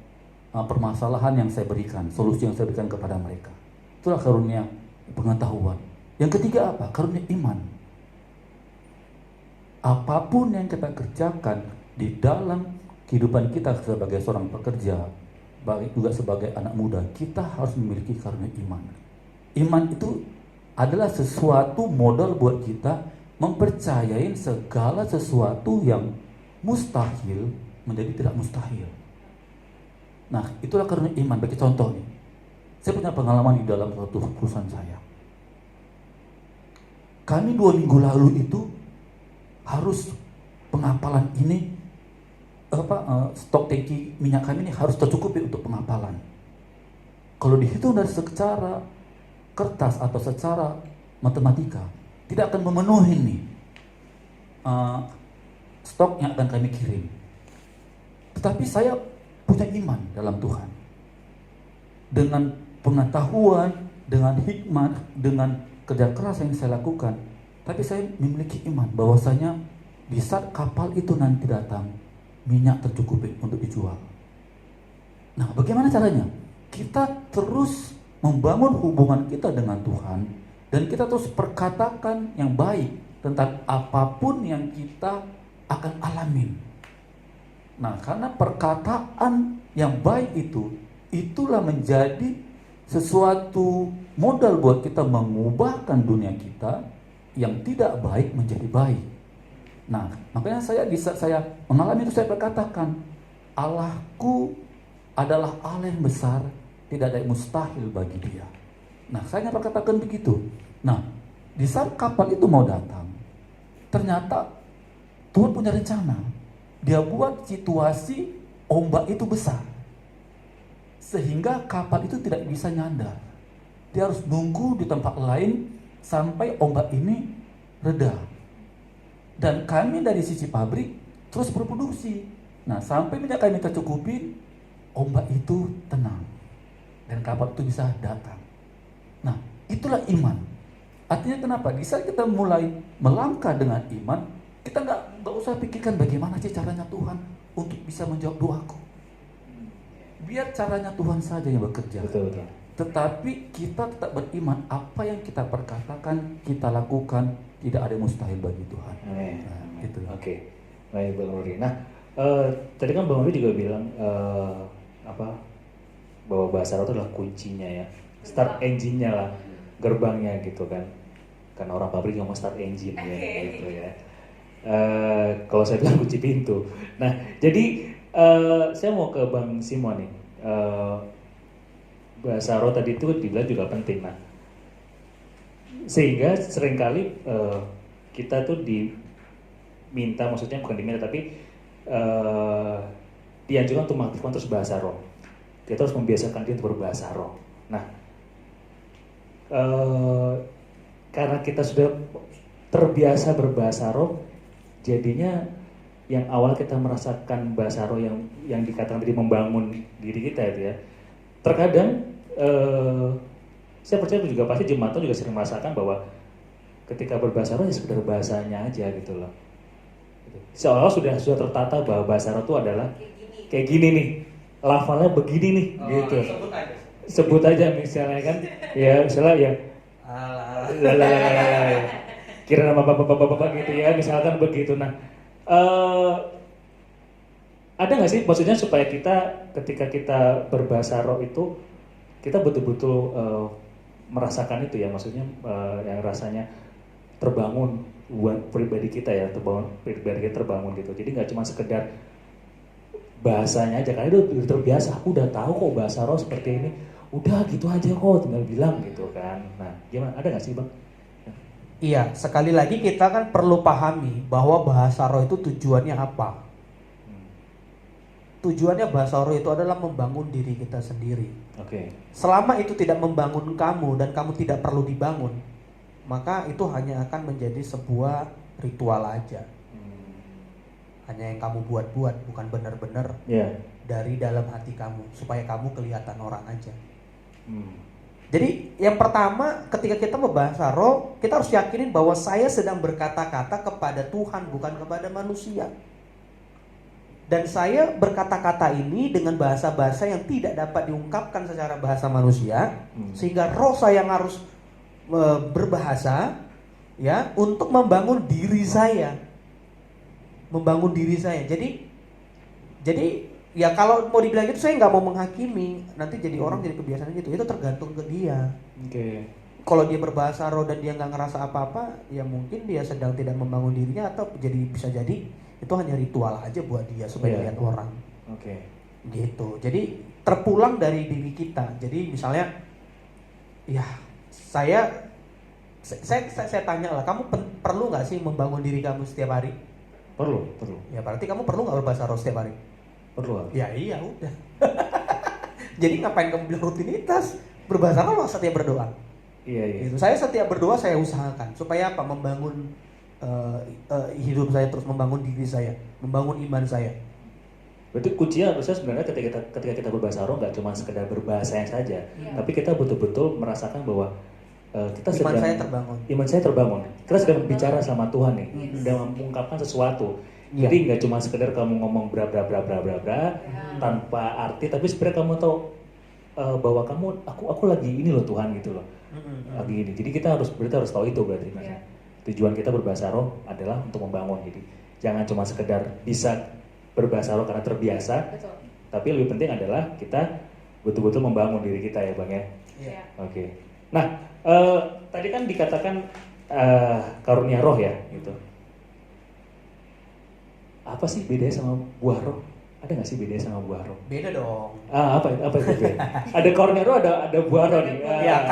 permasalahan yang saya berikan, solusi yang saya berikan kepada mereka. Itulah karunia pengetahuan. Yang ketiga apa? Karunia iman. Apapun yang kita kerjakan di dalam kehidupan kita sebagai seorang pekerja, baik juga sebagai anak muda, kita harus memiliki karunia iman. Iman itu adalah sesuatu modal buat kita mempercayai segala sesuatu yang mustahil menjadi tidak mustahil. Nah, itulah karunia iman. Bagi contoh nih, saya punya pengalaman di dalam suatu perusahaan saya. Kami 2 minggu lalu itu harus pengapalan ini, stok tangki minyak kami ini harus tercukupi untuk pengapalan. Kalau dihitung dari secara kertas atau secara matematika, tidak akan memenuhi nih stok yang akan kami kirim. Tetapi saya punya iman dalam Tuhan. Dengan pengetahuan, dengan hikmat, dengan kerja keras yang saya lakukan, tapi saya memiliki iman bahwasanya di saat kapal itu nanti datang, minyak tercukupi untuk dijual. Nah, bagaimana caranya? Kita terus membangun hubungan kita dengan Tuhan, dan kita terus perkatakan yang baik tentang apapun yang kita akan alamin. Nah, karena perkataan yang baik itulah menjadi sesuatu modal buat kita mengubahkan dunia kita yang tidak baik menjadi baik. Nah, makanya saya mengalami itu, saya berkatakan, Allahku adalah Allah yang besar, tidak ada yang mustahil bagi dia. Nah, saya berkatakan begitu. Nah, di saat kapal itu mau datang, ternyata Tuhan punya rencana. Dia buat situasi ombak itu besar, sehingga kapal itu tidak bisa nyandar. Dia harus nunggu di tempat lain sampai ombak ini reda. Dan kami dari sisi pabrik terus berproduksi. Nah, sampai minyak kami tercukupin, ombak itu tenang dan kapal itu bisa datang. Nah, itulah iman. Artinya kenapa? Di saat kita mulai melangkah dengan iman, kita nggak usah pikirkan bagaimana sih caranya Tuhan untuk bisa menjawab doaku. Biar caranya Tuhan saja yang bekerja. Betul. Tetapi kita tetap beriman, apa yang kita perkatakan, kita lakukan, tidak ada yang mustahil bagi Tuhan. Amin. Nah, gitu. Oke, baik Bang Rory. Nah, tadi kan Bang Rory juga bilang bahwa bahasa Arab itu adalah kuncinya ya, start engine-nya lah, gerbangnya gitu kan. Karena orang pabrik ngomong start engine ya, gitu ya. Kalau saya bilang kunci pintu. Nah, jadi saya mau ke Bang Simon nih. Bahasa roh tadi itu dibilang juga penting. Nah, sehingga seringkali kita tuh diminta, maksudnya bukan diminta tapi dianjurkan untuk mengaktifkan terus bahasa roh. Kita harus membiasakan dia untuk berbahasa roh. Nah, karena kita sudah terbiasa berbahasa roh, jadinya yang awal kita merasakan bahasa roh yang dikatakan tadi membangun diri kita itu ya. Terkadang saya percaya juga pasti jemaat juga sering merasakan bahwa ketika berbahasa roh ya sekedar bahasanya aja gitu loh. Seolah sudah tertata bahwa bahasa roh itu adalah kayak gini nih, lafalnya begini nih, gitu. Sebut aja misalnya kan, ya misalnya ya, kira nama bapak-bapak gitu ya, misalkan begitu. Nah, ada nggak sih maksudnya supaya kita ketika kita berbahasa roh itu kita betul-betul merasakan itu ya, maksudnya yang rasanya terbangun buat pribadi kita ya, pribadi kita terbangun gitu. Jadi nggak cuma sekedar bahasanya aja, karena itu udah terbiasa, aku udah tahu kok bahasa roh seperti ini, udah gitu aja kok, tinggal bilang gitu kan. Nah, gimana? Ada nggak sih Bang? Iya, sekali lagi kita kan perlu pahami bahwa bahasa roh itu tujuannya apa. Tujuannya bahasa roh itu adalah membangun diri kita sendiri. Oke. Selama itu tidak membangun kamu dan kamu tidak perlu dibangun, maka itu hanya akan menjadi sebuah ritual aja. Hanya yang kamu buat-buat, bukan benar-benar dari dalam hati kamu, supaya kamu kelihatan orang aja. Jadi yang pertama, ketika kita membahasa roh, kita harus yakinin bahwa saya sedang berkata-kata kepada Tuhan, bukan kepada manusia. Dan saya berkata-kata ini dengan bahasa-bahasa yang tidak dapat diungkapkan secara bahasa manusia, sehingga roh saya yang harus berbahasa ya untuk membangun diri saya. Membangun diri saya. Jadi ya kalau mau dibilang itu, saya nggak mau menghakimi. Nanti jadi orang jadi kebiasaan gitu. Itu tergantung ke dia. Oke. Kalau dia berbahasa roh dan dia nggak ngerasa apa-apa, ya mungkin dia sedang tidak membangun dirinya, atau bisa jadi itu hanya ritual aja buat dia supaya lihat orang. Oke. Gitu. Jadi terpulang dari diri kita. Jadi misalnya, ya saya tanya lah, kamu perlu nggak sih membangun diri kamu setiap hari? Perlu. Ya berarti kamu perlu nggak berbahasa roh setiap hari? Perlu. Ya iya udah. Jadi ngapain kamu bilang rutinitas? Berbahasa roh setiap berdoa. Iya. Gitu. Saya setiap berdoa saya usahakan supaya apa? Membangun hidup saya, terus membangun diri saya, membangun iman saya. Berarti kuncinya harusnya sebenarnya ketika kita berbahasa roh nggak cuma sekedar berbahasanya saja, tapi kita betul-betul merasakan bahwa iman saya terbangun. Kita sedang bicara sama Tuhan nih, sedang mengungkapkan sesuatu. Jadi nggak cuma sekedar kamu ngomong bra tanpa arti, tapi sebenarnya kamu tahu bahwa aku lagi ini loh Tuhan gitu loh, lagi ini. Jadi kita harus tahu itu berarti. Tujuan kita berbahasa roh adalah untuk membangun. Jadi jangan cuma sekedar bisa berbahasa roh karena terbiasa, tapi lebih penting adalah kita betul-betul membangun diri kita ya Bang ya. Oke. Nah, tadi kan dikatakan karunia roh ya, gitu. Apa sih bedanya sama buah roh? Ada nggak sih bedanya sama buah roh? Beda dong. Apa itu beda? Ada karunia roh, ada buah roh nih. Ya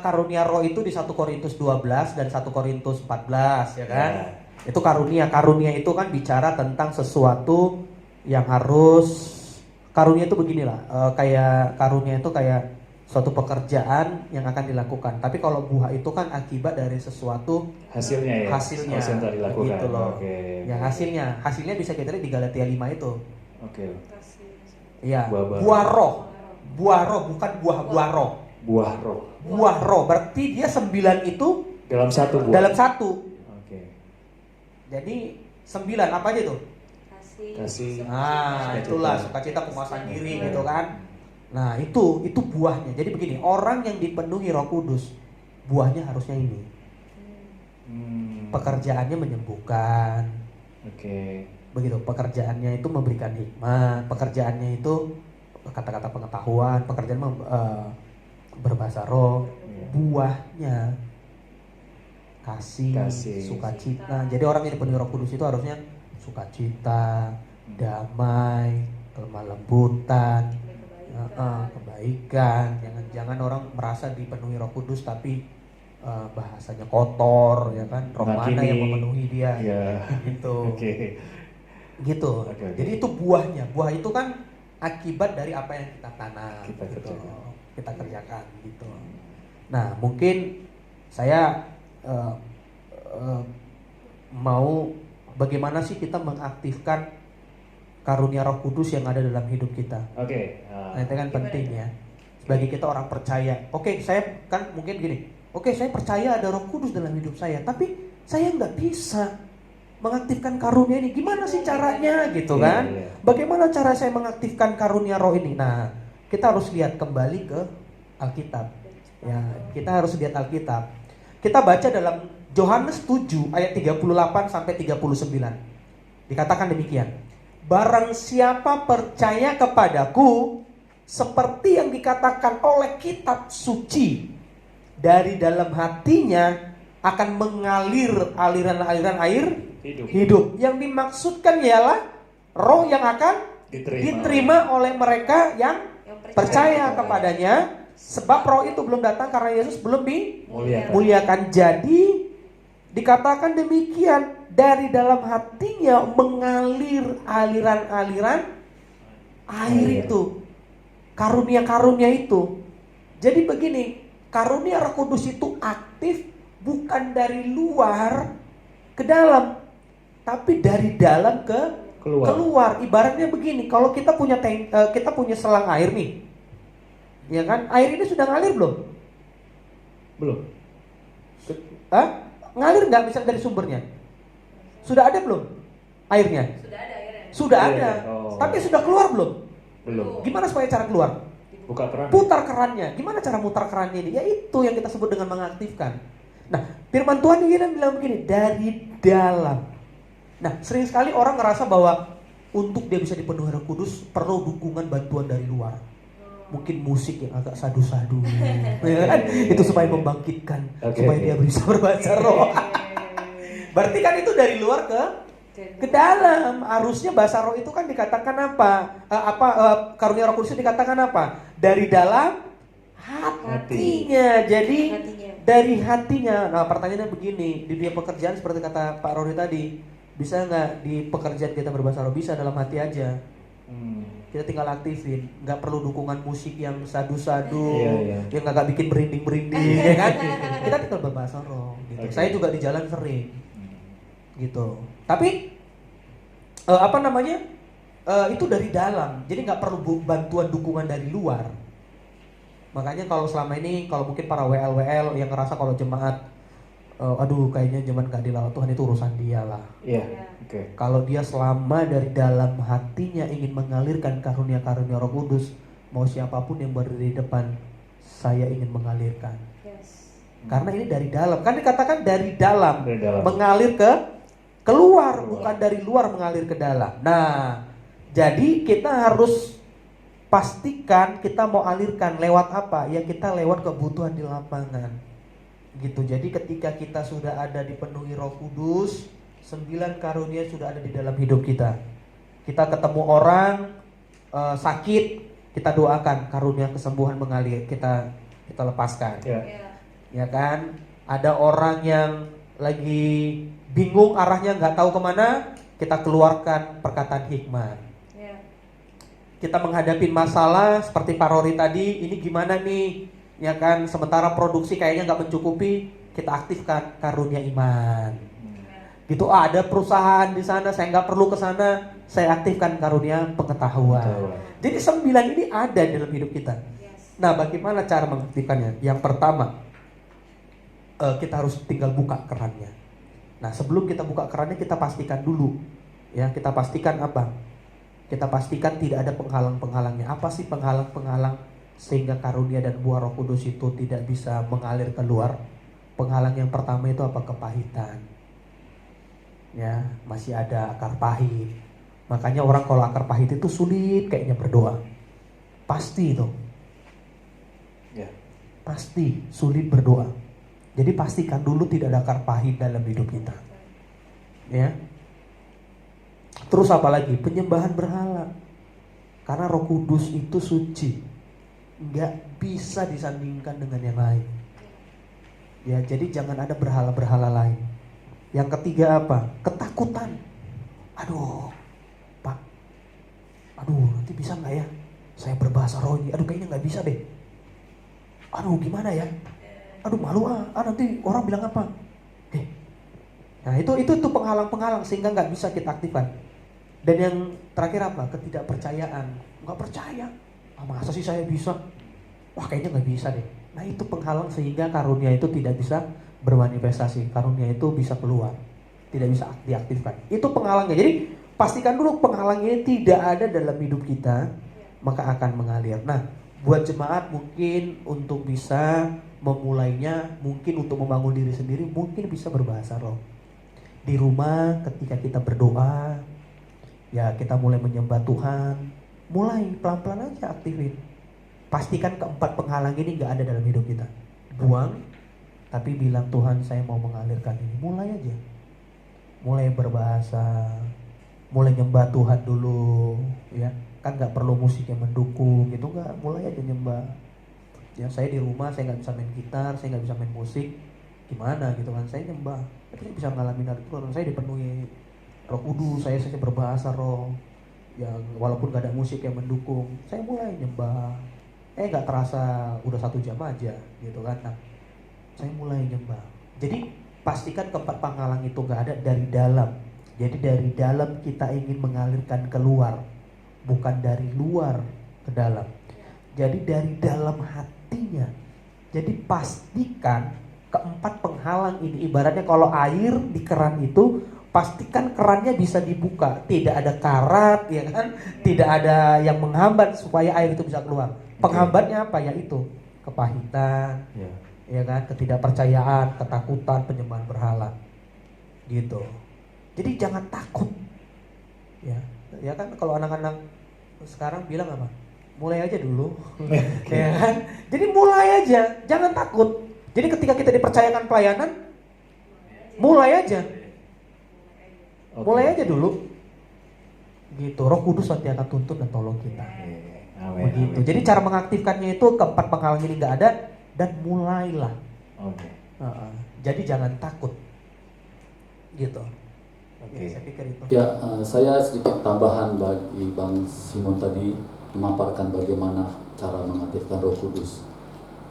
karunia roh itu di 1 Korintus 12 dan 1 Korintus 14 ya kan? Itu karunia itu kan bicara tentang sesuatu yang harus, karunia itu beginilah, kayak karunia itu kayak suatu pekerjaan yang akan dilakukan. Tapi kalau buah itu kan akibat dari sesuatu hasilnya yang dilakukan. Gitu loh. Okay. Ya hasilnya bisa kita lihat di Galatia 5 itu. Oke. Iya. Buah roh bukan buah roh. Buah roh berarti dia 9 itu dalam satu buah. Dalam satu. Oke. Jadi 9 apa aja tuh? Kasih. Itulah sukacita, penguasaan diri gitu kan. Nah itu buahnya. Jadi begini, orang yang dipenuhi Roh Kudus, buahnya harusnya ini. Pekerjaannya menyembuhkan. Oke. Begitu, pekerjaannya itu memberikan hikmat, pekerjaannya itu kata-kata pengetahuan, pekerjaan berbahasa roh. Buahnya kasih, sukacita. Jadi orang yang dipenuhi Roh Kudus itu harusnya sukacita, damai, lemah lembutan, kebaikan. Jangan orang merasa dipenuhi Roh Kudus tapi bahasanya kotor ya kan, roh mana yang memenuhi dia gitu. Gitu. Jadi itu buahnya. Buah itu kan akibat dari apa yang kita tanam, kita kerjakan gitu. Nah mungkin saya eh, mau bagaimana sih kita mengaktifkan karunia Roh Kudus yang ada dalam hidup kita. Oke. Nah, itu kan penting ya. Sebagai kita orang percaya. Oke, saya kan mungkin gini. Oke, saya percaya ada Roh Kudus dalam hidup saya, tapi saya nggak bisa mengaktifkan karunia ini. Gimana sih caranya gitu Iya, kan? iya. Bagaimana cara saya mengaktifkan karunia Roh ini? Nah, kita harus lihat kembali ke Alkitab. Ya, kita harus lihat Alkitab. Kita baca dalam Yohanes 7 ayat 38 sampai 39. Dikatakan demikian. Barang siapa percaya kepadaku, seperti yang dikatakan oleh kitab suci, dari dalam hatinya akan mengalir aliran-aliran air hidup. Yang dimaksudkan ialah roh yang akan diterima oleh mereka yang percaya kepadanya. Sebab roh itu belum datang karena Yesus belum dimuliakan. Jadi dikatakan demikian, dari dalam hatinya mengalir aliran-aliran air itu. Karunia-karunia itu. Jadi begini, karunia Roh Kudus itu aktif bukan dari luar ke dalam, tapi dari dalam ke keluar. Ibaratnya begini, kalau kita punya selang air nih, ya kan? Air ini sudah ngalir belum? Belum. Ngalir nggak misalnya dari sumbernya? Sudah ada belum airnya? Sudah ada airnya. Sudah Iya, ada. oh. Tapi sudah keluar belum? Belum. Gimana supaya cara keluar? Buka keran. Putar kerannya. Gimana cara mutar kerannya ini? Ya itu yang kita sebut dengan mengaktifkan. Nah, firman Tuhan ini bilang begini, dari dalam. Nah, sering sekali orang ngerasa bahwa untuk dia bisa dipenuhi Roh Kudus perlu dukungan bantuan dari luar. Mungkin musik yang agak sadu-sadu, ya kan? Itu supaya membangkitkan, supaya dia bisa berbahasa roh. Berarti kan itu dari luar ke dalam. Harusnya bahasa roh itu kan dikatakan apa? Karunia Roh Kudus itu dikatakan apa? Dari dalam hatinya. Jadi dari hatinya. Nah, pertanyaannya begini, di dunia pekerjaan seperti kata Pak Roni tadi, bisa nggak di pekerjaan kita berbahasa roh? Bisa, dalam hati aja. Kita tinggal aktifin, nggak perlu dukungan musik yang sadu-sadu, yang agak bikin merinding-merinding, ya kan? Kita tinggal berbahasa roh. Gitu. Okay. Saya juga di jalan sering, gitu. Tapi itu dari dalam, jadi nggak perlu bantuan dukungan dari luar. Makanya kalau selama ini, kalau mungkin para WL yang ngerasa kalau jemaat, aduh kayaknya jemaat nggak dilawat Tuhan, itu urusan dia lah. Iya. Oke. Kalau dia selama dari dalam hatinya ingin mengalirkan karunia-karunia Roh Kudus, mau siapapun yang berdiri di depan, saya ingin mengalirkan. Karena ini dari dalam, kan dikatakan dari dalam. Mengalir ke keluar, bukan dari luar mengalir ke dalam. Nah, jadi kita harus pastikan kita mau alirkan lewat apa? Ya kita lewat kebutuhan di lapangan. Gitu. Jadi ketika kita sudah ada dipenuhi Roh Kudus, 9 karunia sudah ada di dalam hidup kita. Kita ketemu orang sakit, kita doakan karunia kesembuhan mengalir, kita lepaskan. Ya kan? Ada orang yang lagi bingung arahnya, nggak tahu kemana, kita keluarkan perkataan hikmat. Kita menghadapi masalah seperti Pak Rory tadi, ini gimana nih? Ya kan, sementara produksi kayaknya nggak mencukupi, kita aktifkan karunia iman. Gitu, ada perusahaan di sana, saya nggak perlu ke sana, saya aktifkan karunia pengetahuan. Jadi 9 ini ada dalam hidup kita. Nah, bagaimana cara mengaktifkannya? Yang pertama, kita harus tinggal buka kerannya. Nah, sebelum kita buka kerannya, kita pastikan dulu, ya, kita pastikan apa? Kita pastikan tidak ada penghalang-penghalangnya. Apa sih penghalang-penghalang sehingga karunia dan buah Roh Kudus itu tidak bisa mengalir keluar? Penghalang yang pertama itu apa? Kepahitan. Ya, masih ada akar pahit. Makanya orang kalau akar pahit itu sulit kayaknya berdoa. Pasti itu. Ya. Pasti sulit berdoa. Jadi pastikan dulu tidak ada akar pahit dalam hidup kita. Ya. Terus apa lagi? Penyembahan berhala. Karena Roh Kudus itu suci. Nggak bisa disandingkan dengan yang lain. Ya, jadi jangan ada berhala-berhala lain. Yang ketiga apa? Ketakutan. Aduh, Pak. Aduh, nanti bisa nggak ya? Saya berbahasa roh ini. Aduh, kayaknya nggak bisa deh. Aduh, gimana ya? Aduh, malu nanti orang bilang apa? Nah itu penghalang-penghalang sehingga nggak bisa kita aktifkan. Dan yang terakhir apa? Ketidakpercayaan. Nggak percaya. Ah, masa sih saya bisa? Wah kayaknya nggak bisa deh. Nah itu penghalang sehingga karunia itu tidak bisa bermanifestasi. Karunia itu bisa keluar, tidak bisa diaktifkan. Itu penghalangnya. Jadi pastikan dulu penghalang ini tidak ada dalam hidup kita, maka akan mengalir. Nah buat jemaat mungkin untuk bisa memulainya, mungkin untuk membangun diri sendiri, mungkin bisa berbahasa roh. Di rumah ketika kita berdoa, ya kita mulai menyembah Tuhan, mulai pelan-pelan aja aktifin. Pastikan keempat penghalang ini gak ada dalam hidup kita. Buang, tapi bilang Tuhan saya mau mengalirkan ini. Mulai aja. Mulai berbahasa, mulai nyembah Tuhan dulu, ya. Kan gak perlu musik yang mendukung gitu, gak. Mulai aja nyembah. Ya saya di rumah saya gak bisa main gitar, saya gak bisa main musik. Gimana gitu kan, saya nyembah. Tapi saya bisa ngalamin hal itu karena saya dipenuhi Roh Kudus, saya berbahasa roh. Ya walaupun gak ada musik yang mendukung, saya mulai nyembah. Gak terasa udah 1 jam aja gitu kan. Nah, saya mulai nyembah. Jadi pastikan keempat penghalang itu gak ada dari dalam. Jadi dari dalam kita ingin mengalirkan keluar, bukan dari luar ke dalam. Jadi dari dalam hatinya. Jadi pastikan keempat penghalang ini ibaratnya kalau air di keran itu, pastikan kerannya bisa dibuka, tidak ada karat, ya kan? Tidak ada yang menghambat supaya air itu bisa keluar. Penghambatnya apa? Yaitu kepahitan, ya kan? Ketidakpercayaan, ketakutan, penyembahan berhala, gitu. Jadi jangan takut, ya kan? Kalau anak-anak sekarang bilang apa? Mulai aja dulu, ya kan? Jadi mulai aja, jangan takut. Jadi ketika kita dipercayakan pelayanan, mulai aja. Mulai aja dulu, gitu. Roh Kudus nanti akan tuntun dan tolong kita. Begitu. Jadi cara mengaktifkannya itu keempat penghalang ini nggak ada dan mulailah. Jadi jangan takut, gitu. Saya pikir itu. Ya, saya sedikit tambahan bagi Bang Simon tadi memaparkan bagaimana cara mengaktifkan Roh Kudus.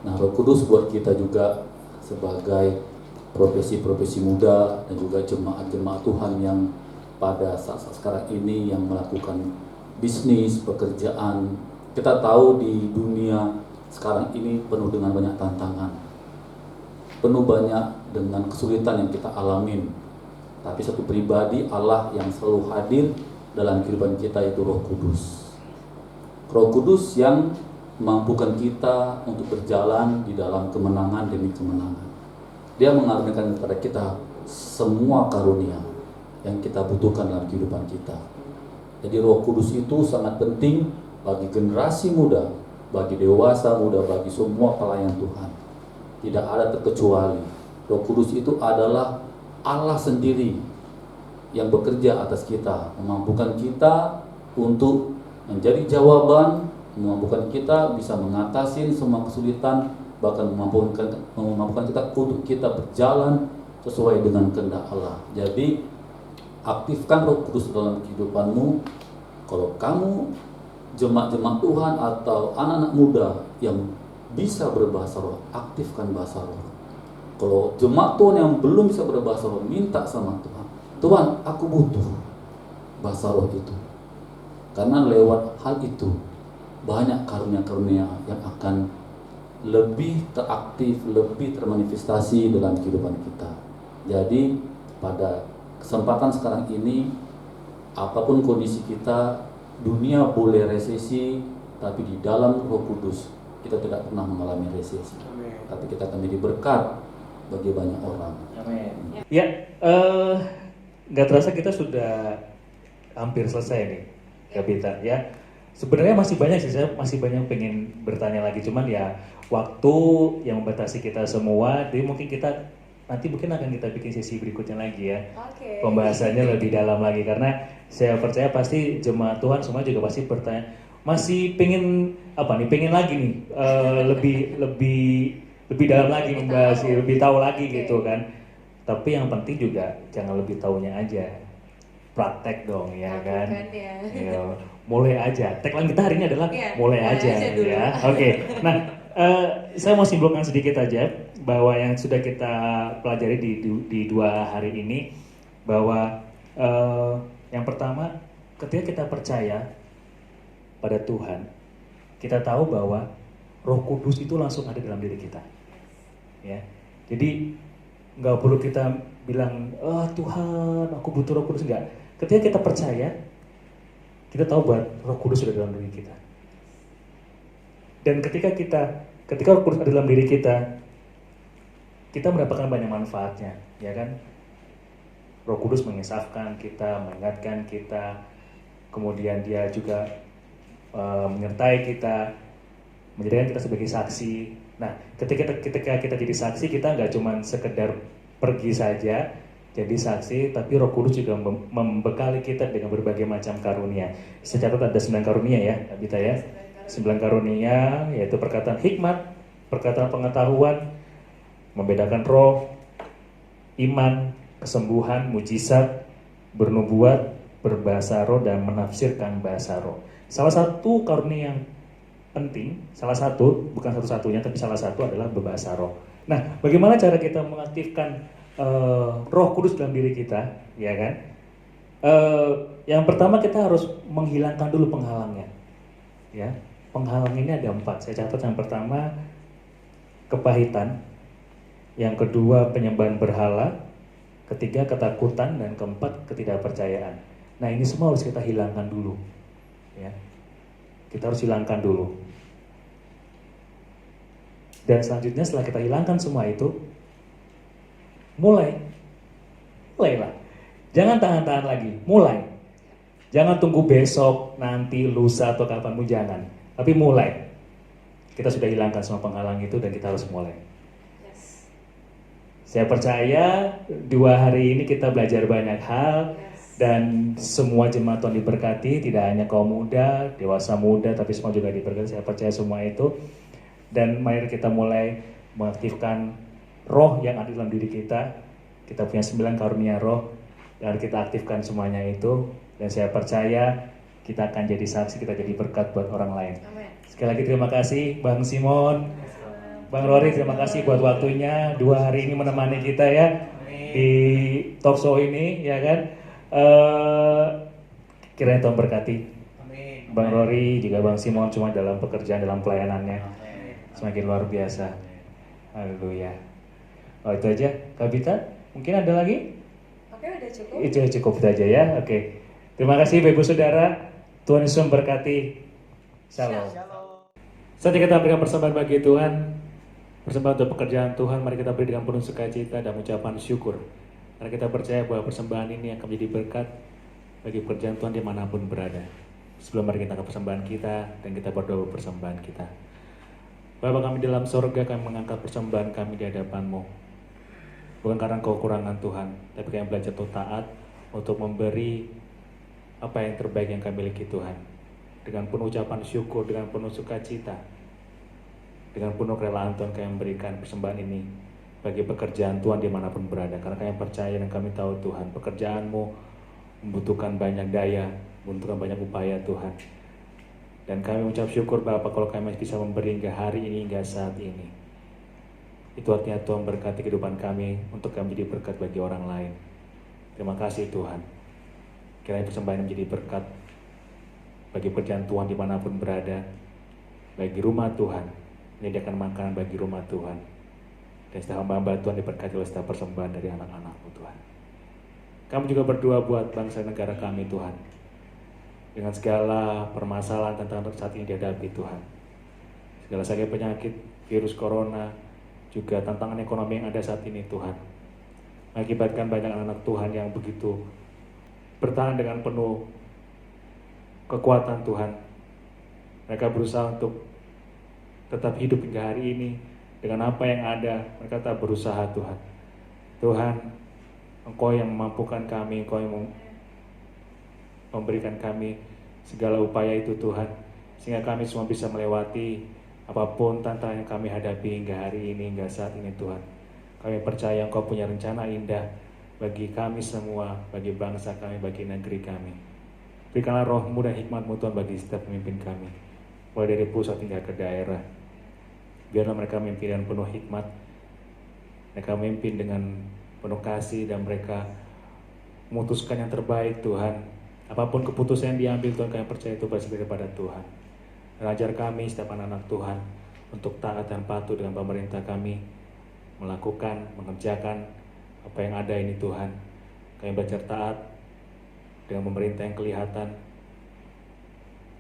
Nah, Roh Kudus buat kita juga sebagai profesi-profesi muda dan juga jemaat-jemaat Tuhan yang pada saat sekarang ini yang melakukan bisnis, pekerjaan. Kita tahu di dunia sekarang ini penuh dengan banyak tantangan, penuh banyak dengan kesulitan yang kita alamin. Tapi satu pribadi Allah yang selalu hadir dalam kehidupan kita itu Roh Kudus. Roh Kudus yang memampukan kita untuk berjalan di dalam kemenangan demi kemenangan. Dia mengaruniakan kepada kita semua karunia yang kita butuhkan dalam kehidupan kita. Jadi Roh Kudus itu sangat penting bagi generasi muda, bagi dewasa muda, bagi semua pelayan Tuhan. Tidak ada terkecuali. Roh Kudus itu adalah Allah sendiri yang bekerja atas kita, memampukan kita untuk menjadi jawaban, memampukan kita bisa mengatasi semua kesulitan, bahkan memampukan kita untuk kita berjalan sesuai dengan kehendak Allah. Jadi aktifkan Roh Kudus dalam kehidupanmu. Kalau kamu jemaat-jemaat Tuhan atau anak-anak muda yang bisa berbahasa roh, aktifkan bahasa roh. Kalau jemaat Tuhan yang belum bisa berbahasa roh, minta sama Tuhan, Tuhan aku butuh bahasa roh itu. Karena lewat hal itu banyak karunia-karunia yang akan lebih teraktif, lebih termanifestasi dalam kehidupan kita. Jadi pada kesempatan sekarang ini, apapun kondisi kita, dunia boleh resesi, tapi di dalam Roh Kudus kita tidak pernah mengalami resesi. Tapi kita akan menjadi berkat bagi banyak orang. Amin. Ya, nggak terasa kita sudah hampir selesai nih, Kapita. Ya, sebenarnya masih banyak sih, saya masih banyak pengen bertanya lagi, cuman ya waktu yang membatasi kita semua. Jadi mungkin kita nanti akan kita bikin sesi berikutnya lagi ya. Pembahasannya lebih dalam lagi, karena saya percaya pasti jemaat Tuhan semua juga pasti bertanya, masih pengen apa nih, pengen lagi nih lebih dalam lagi membahas, lebih tahu lagi gitu kan. Tapi yang penting juga jangan lebih taunya aja, praktek dong ya kan. Ya, mulai aja. Tagline kita hari ini adalah mulai aja ya. Oke. Nah, saya mau simpulkan sedikit aja bahwa yang sudah kita pelajari di 2 hari ini, bahwa yang pertama, ketika kita percaya pada Tuhan, kita tahu bahwa Roh Kudus itu langsung ada dalam diri kita. Ya, jadi nggak perlu kita bilang, Tuhan, aku butuh Roh Kudus, enggak. Ketika kita percaya, kita tahu bahwa Roh Kudus sudah dalam diri kita. Dan ketika Roh Kudus ada dalam diri kita mendapatkan banyak manfaatnya, ya kan? Roh Kudus mengisafkan kita, mengingatkan kita, kemudian Dia juga menyertai kita, menjadikan kita sebagai saksi. Nah, ketika kita jadi saksi, kita nggak cuma sekedar pergi saja jadi saksi, tapi Roh Kudus juga membekali kita dengan berbagai macam karunia. Secara ada 9 karunia ya, Abita ya. 9 karunia, yaitu perkataan hikmat, perkataan pengetahuan, membedakan roh, iman, kesembuhan, mujizat, bernubuat, berbahasa roh, dan menafsirkan bahasa roh. Salah satu karunia yang penting, bukan satu-satunya, tapi salah satu adalah berbahasa roh. Nah, bagaimana cara kita mengaktifkan Roh Kudus dalam diri kita, ya kan? Yang pertama kita harus menghilangkan dulu penghalangnya, ya. Penghalang ini ada 4. Saya catat. Yang pertama kepahitan, yang kedua penyembahan berhala, ketiga ketakutan, dan keempat ketidakpercayaan. Nah, ini semua harus kita hilangkan dulu, ya. Kita harus hilangkan dulu. Dan selanjutnya setelah kita hilangkan semua itu, mulailah. Jangan tahan-tahan lagi, mulai. Jangan tunggu besok, nanti, lusa, atau kapanpun, jangan. Tapi mulai. Kita sudah hilangkan semua penghalang itu dan kita harus mulai. Yes. Saya percaya 2 hari ini kita belajar banyak hal. Dan semua jemaat Tuhan diberkati, tidak hanya kaum muda, dewasa muda, tapi semua juga diberkati. Saya percaya semua itu. Dan mari kita mulai mengaktifkan roh yang ada dalam diri kita. Kita punya 9 karunia roh, dan kita aktifkan semuanya itu. Dan saya percaya kita akan jadi saksi, kita jadi berkat buat orang lain. Amin. Sekali lagi terima kasih Bang Simon, Bang Rory, terima kasih buat waktunya 2 hari ini menemani kita ya di talk show ini, ya kan. Kiranya Tuhan berkati Bang Rory juga Bang Simon cuma dalam pekerjaan, dalam pelayanannya semakin luar biasa. Haleluya. Oh, itu aja, Kak Bita. Mungkin ada lagi? Oke, udah cukup. Itu cukup saja ya. Oke. Terima kasih Bapak Ibu Saudara. Tuhan Yesus memberkati. Shalom. Saatnya kita berikan persembahan bagi Tuhan. Persembahan untuk pekerjaan Tuhan. Mari kita beri dengan penuh sukacita dan ucapan syukur. Karena kita percaya bahwa persembahan ini akan menjadi berkat bagi pekerjaan Tuhan dimanapun berada. Sebelum mari kita ke persembahan kita dan kita berdoa persembahan kita. Bapa kami dalam sorga, kami mengangkat persembahan kami di hadapan-Mu. Bukan karena kekurangan Tuhan, tapi kami belajar untuk taat, untuk memberi apa yang terbaik yang kami miliki Tuhan. Dengan penuh ucapan syukur, dengan penuh sukacita, dengan penuh kerelaan Tuhan kami memberikan persembahan ini bagi pekerjaan Tuhan dimanapun berada. Karena kami percaya dan kami tahu Tuhan, pekerjaan-Mu membutuhkan banyak daya, membutuhkan banyak upaya Tuhan. Dan kami ucap syukur Bapa kalau kami bisa memberi hingga hari ini, hingga saat ini. Itu artinya Tuhan berkati kehidupan kami untuk kami menjadi berkat bagi orang lain. Terima kasih Tuhan. Kiranya persembahan menjadi berkat bagi pekerjaan Tuhan dimanapun berada, bagi rumah Tuhan, menyediakan makanan bagi rumah Tuhan. Dan setiap hamba-hamba Tuhan diberkati oleh setiap persembahan dari anak-anak-Mu Tuhan. Kami juga berdoa buat bangsa negara kami Tuhan. Dengan segala permasalahan tentang saat ini dihadapi Tuhan. Segala sakit penyakit, virus corona, juga tantangan ekonomi yang ada saat ini Tuhan. Mengakibatkan banyak anak Tuhan yang begitu bertahan dengan penuh kekuatan Tuhan. Mereka berusaha untuk tetap hidup hingga hari ini. Dengan apa yang ada, mereka tetap berusaha Tuhan. Tuhan, Engkau yang memampukan kami, Engkau yang memberikan kami segala upaya itu Tuhan. Sehingga kami semua bisa melewati apapun tantangan yang kami hadapi hingga hari ini, hingga saat ini Tuhan. Kami percaya Engkau punya rencana indah bagi kami semua, bagi bangsa kami, bagi negeri kami. Berikanlah roh-Mu dan hikmat-Mu Tuhan bagi setiap pemimpin kami. Mulai dari pusat hingga ke daerah. Biarlah mereka memimpin dengan penuh hikmat. Mereka memimpin dengan penuh kasih dan mereka memutuskan yang terbaik Tuhan. Apapun keputusan yang diambil Tuhan, kami percaya itu berasal daripada Tuhan. Dan ajar kami setiap anak-anak Tuhan untuk taat dan patuh dengan pemerintah kami, melakukan, mengerjakan apa yang ada ini Tuhan. Kami belajar taat dengan pemerintah yang kelihatan,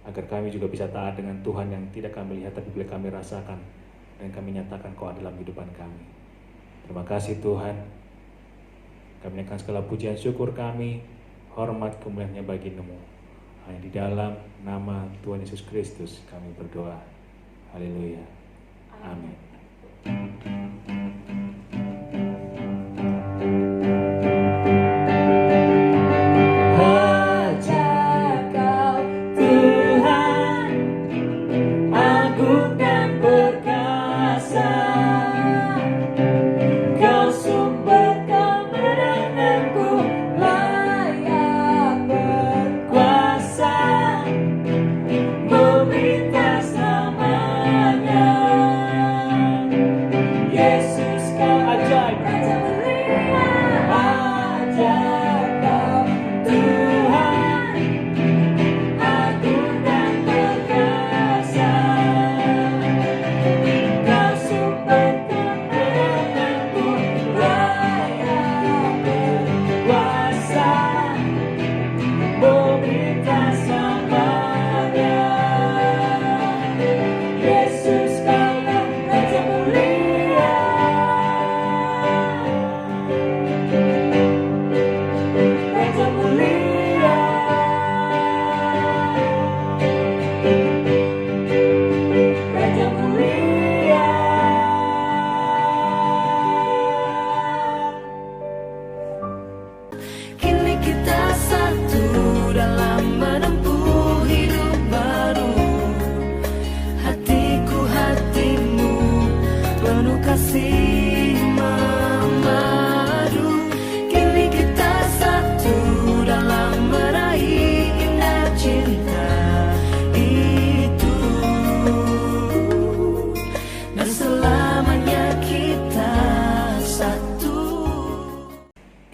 agar kami juga bisa taat dengan Tuhan yang tidak kami lihat tapi boleh kami rasakan dan kami nyatakan Kau dalam kehidupan kami. Terima kasih Tuhan. Kami naikkan segala pujian syukur kami, hormat kemuliaan-Nya bagi-Mu. Hanya di dalam nama Tuhan Yesus Kristus kami berdoa. Haleluya. Amin.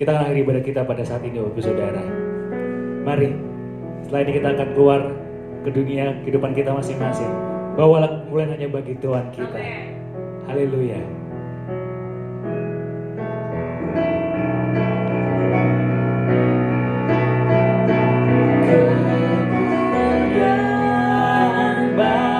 Kita akan akhiri ibadah kita pada saat ini, Bapak Saudara. Mari, setelah ini kita akan keluar ke dunia kehidupan kita masing-masing. Bawalah kemuliaan hanya bagi Tuhan kita. Haleluya. Kemuliaan bagi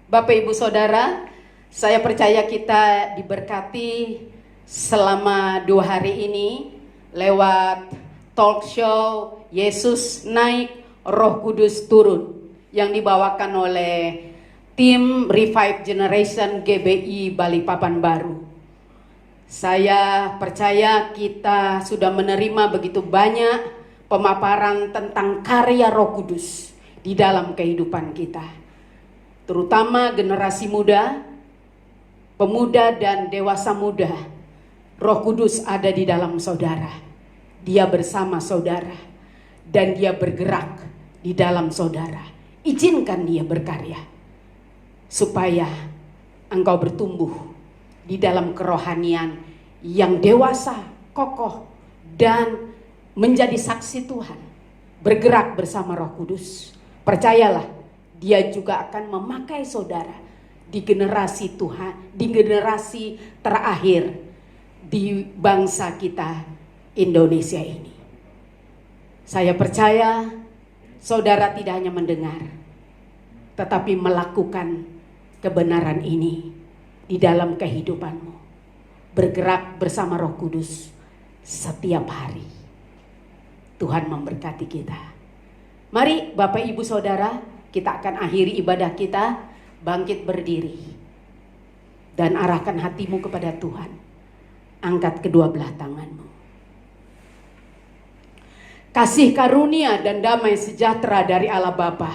Bapak Ibu Saudara, saya percaya kita diberkati selama 2 hari ini lewat talk show Yesus Naik, Roh Kudus Turun yang dibawakan oleh tim Revive Generation GBI Balikpapan Baru. Saya percaya kita sudah menerima begitu banyak pemaparan tentang karya Roh Kudus di dalam kehidupan kita, terutama generasi muda, pemuda dan dewasa muda. Roh Kudus ada di dalam saudara, dia bersama saudara, dan dia bergerak di dalam saudara. Izinkan dia berkarya supaya engkau bertumbuh di dalam kerohanian yang dewasa, kokoh, dan menjadi saksi Tuhan, bergerak bersama Roh Kudus. Percayalah, dia juga akan memakai saudara di generasi Tuhan, di generasi terakhir di bangsa kita Indonesia ini. Saya percaya saudara tidak hanya mendengar, tetapi melakukan kebenaran ini di dalam kehidupanmu. Bergerak bersama Roh Kudus setiap hari. Tuhan memberkati kita. Mari Bapak Ibu Saudara, kita akan akhiri ibadah kita, bangkit berdiri dan arahkan hatimu kepada Tuhan. Angkat kedua belah tanganmu. Kasih karunia dan damai sejahtera dari Allah Bapa,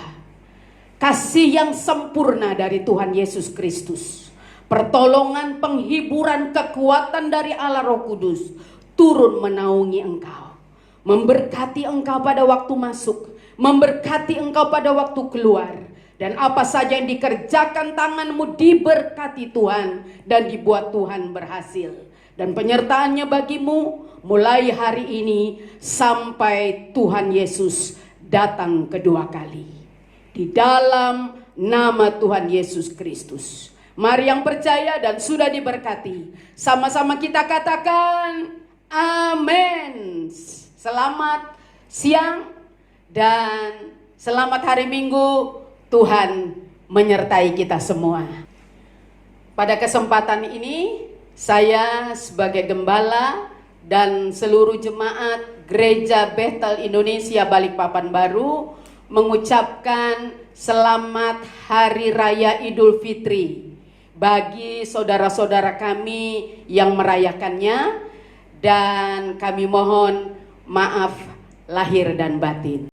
kasih yang sempurna dari Tuhan Yesus Kristus, pertolongan, penghiburan, kekuatan dari Allah Roh Kudus turun menaungi engkau, memberkati engkau pada waktu masuk, memberkati engkau pada waktu keluar, dan apa saja yang dikerjakan tanganmu diberkati Tuhan dan dibuat Tuhan berhasil. Dan penyertaannya bagimu mulai hari ini sampai Tuhan Yesus datang kedua kali. Di dalam nama Tuhan Yesus Kristus. Mari yang percaya dan sudah diberkati, sama-sama kita katakan amin. Selamat siang dan selamat hari Minggu. Tuhan menyertai kita semua. Pada kesempatan ini saya sebagai gembala dan seluruh jemaat Gereja Bethel Indonesia Balikpapan Baru mengucapkan selamat Hari Raya Idul Fitri bagi saudara-saudara kami yang merayakannya, dan kami mohon maaf lahir dan batin.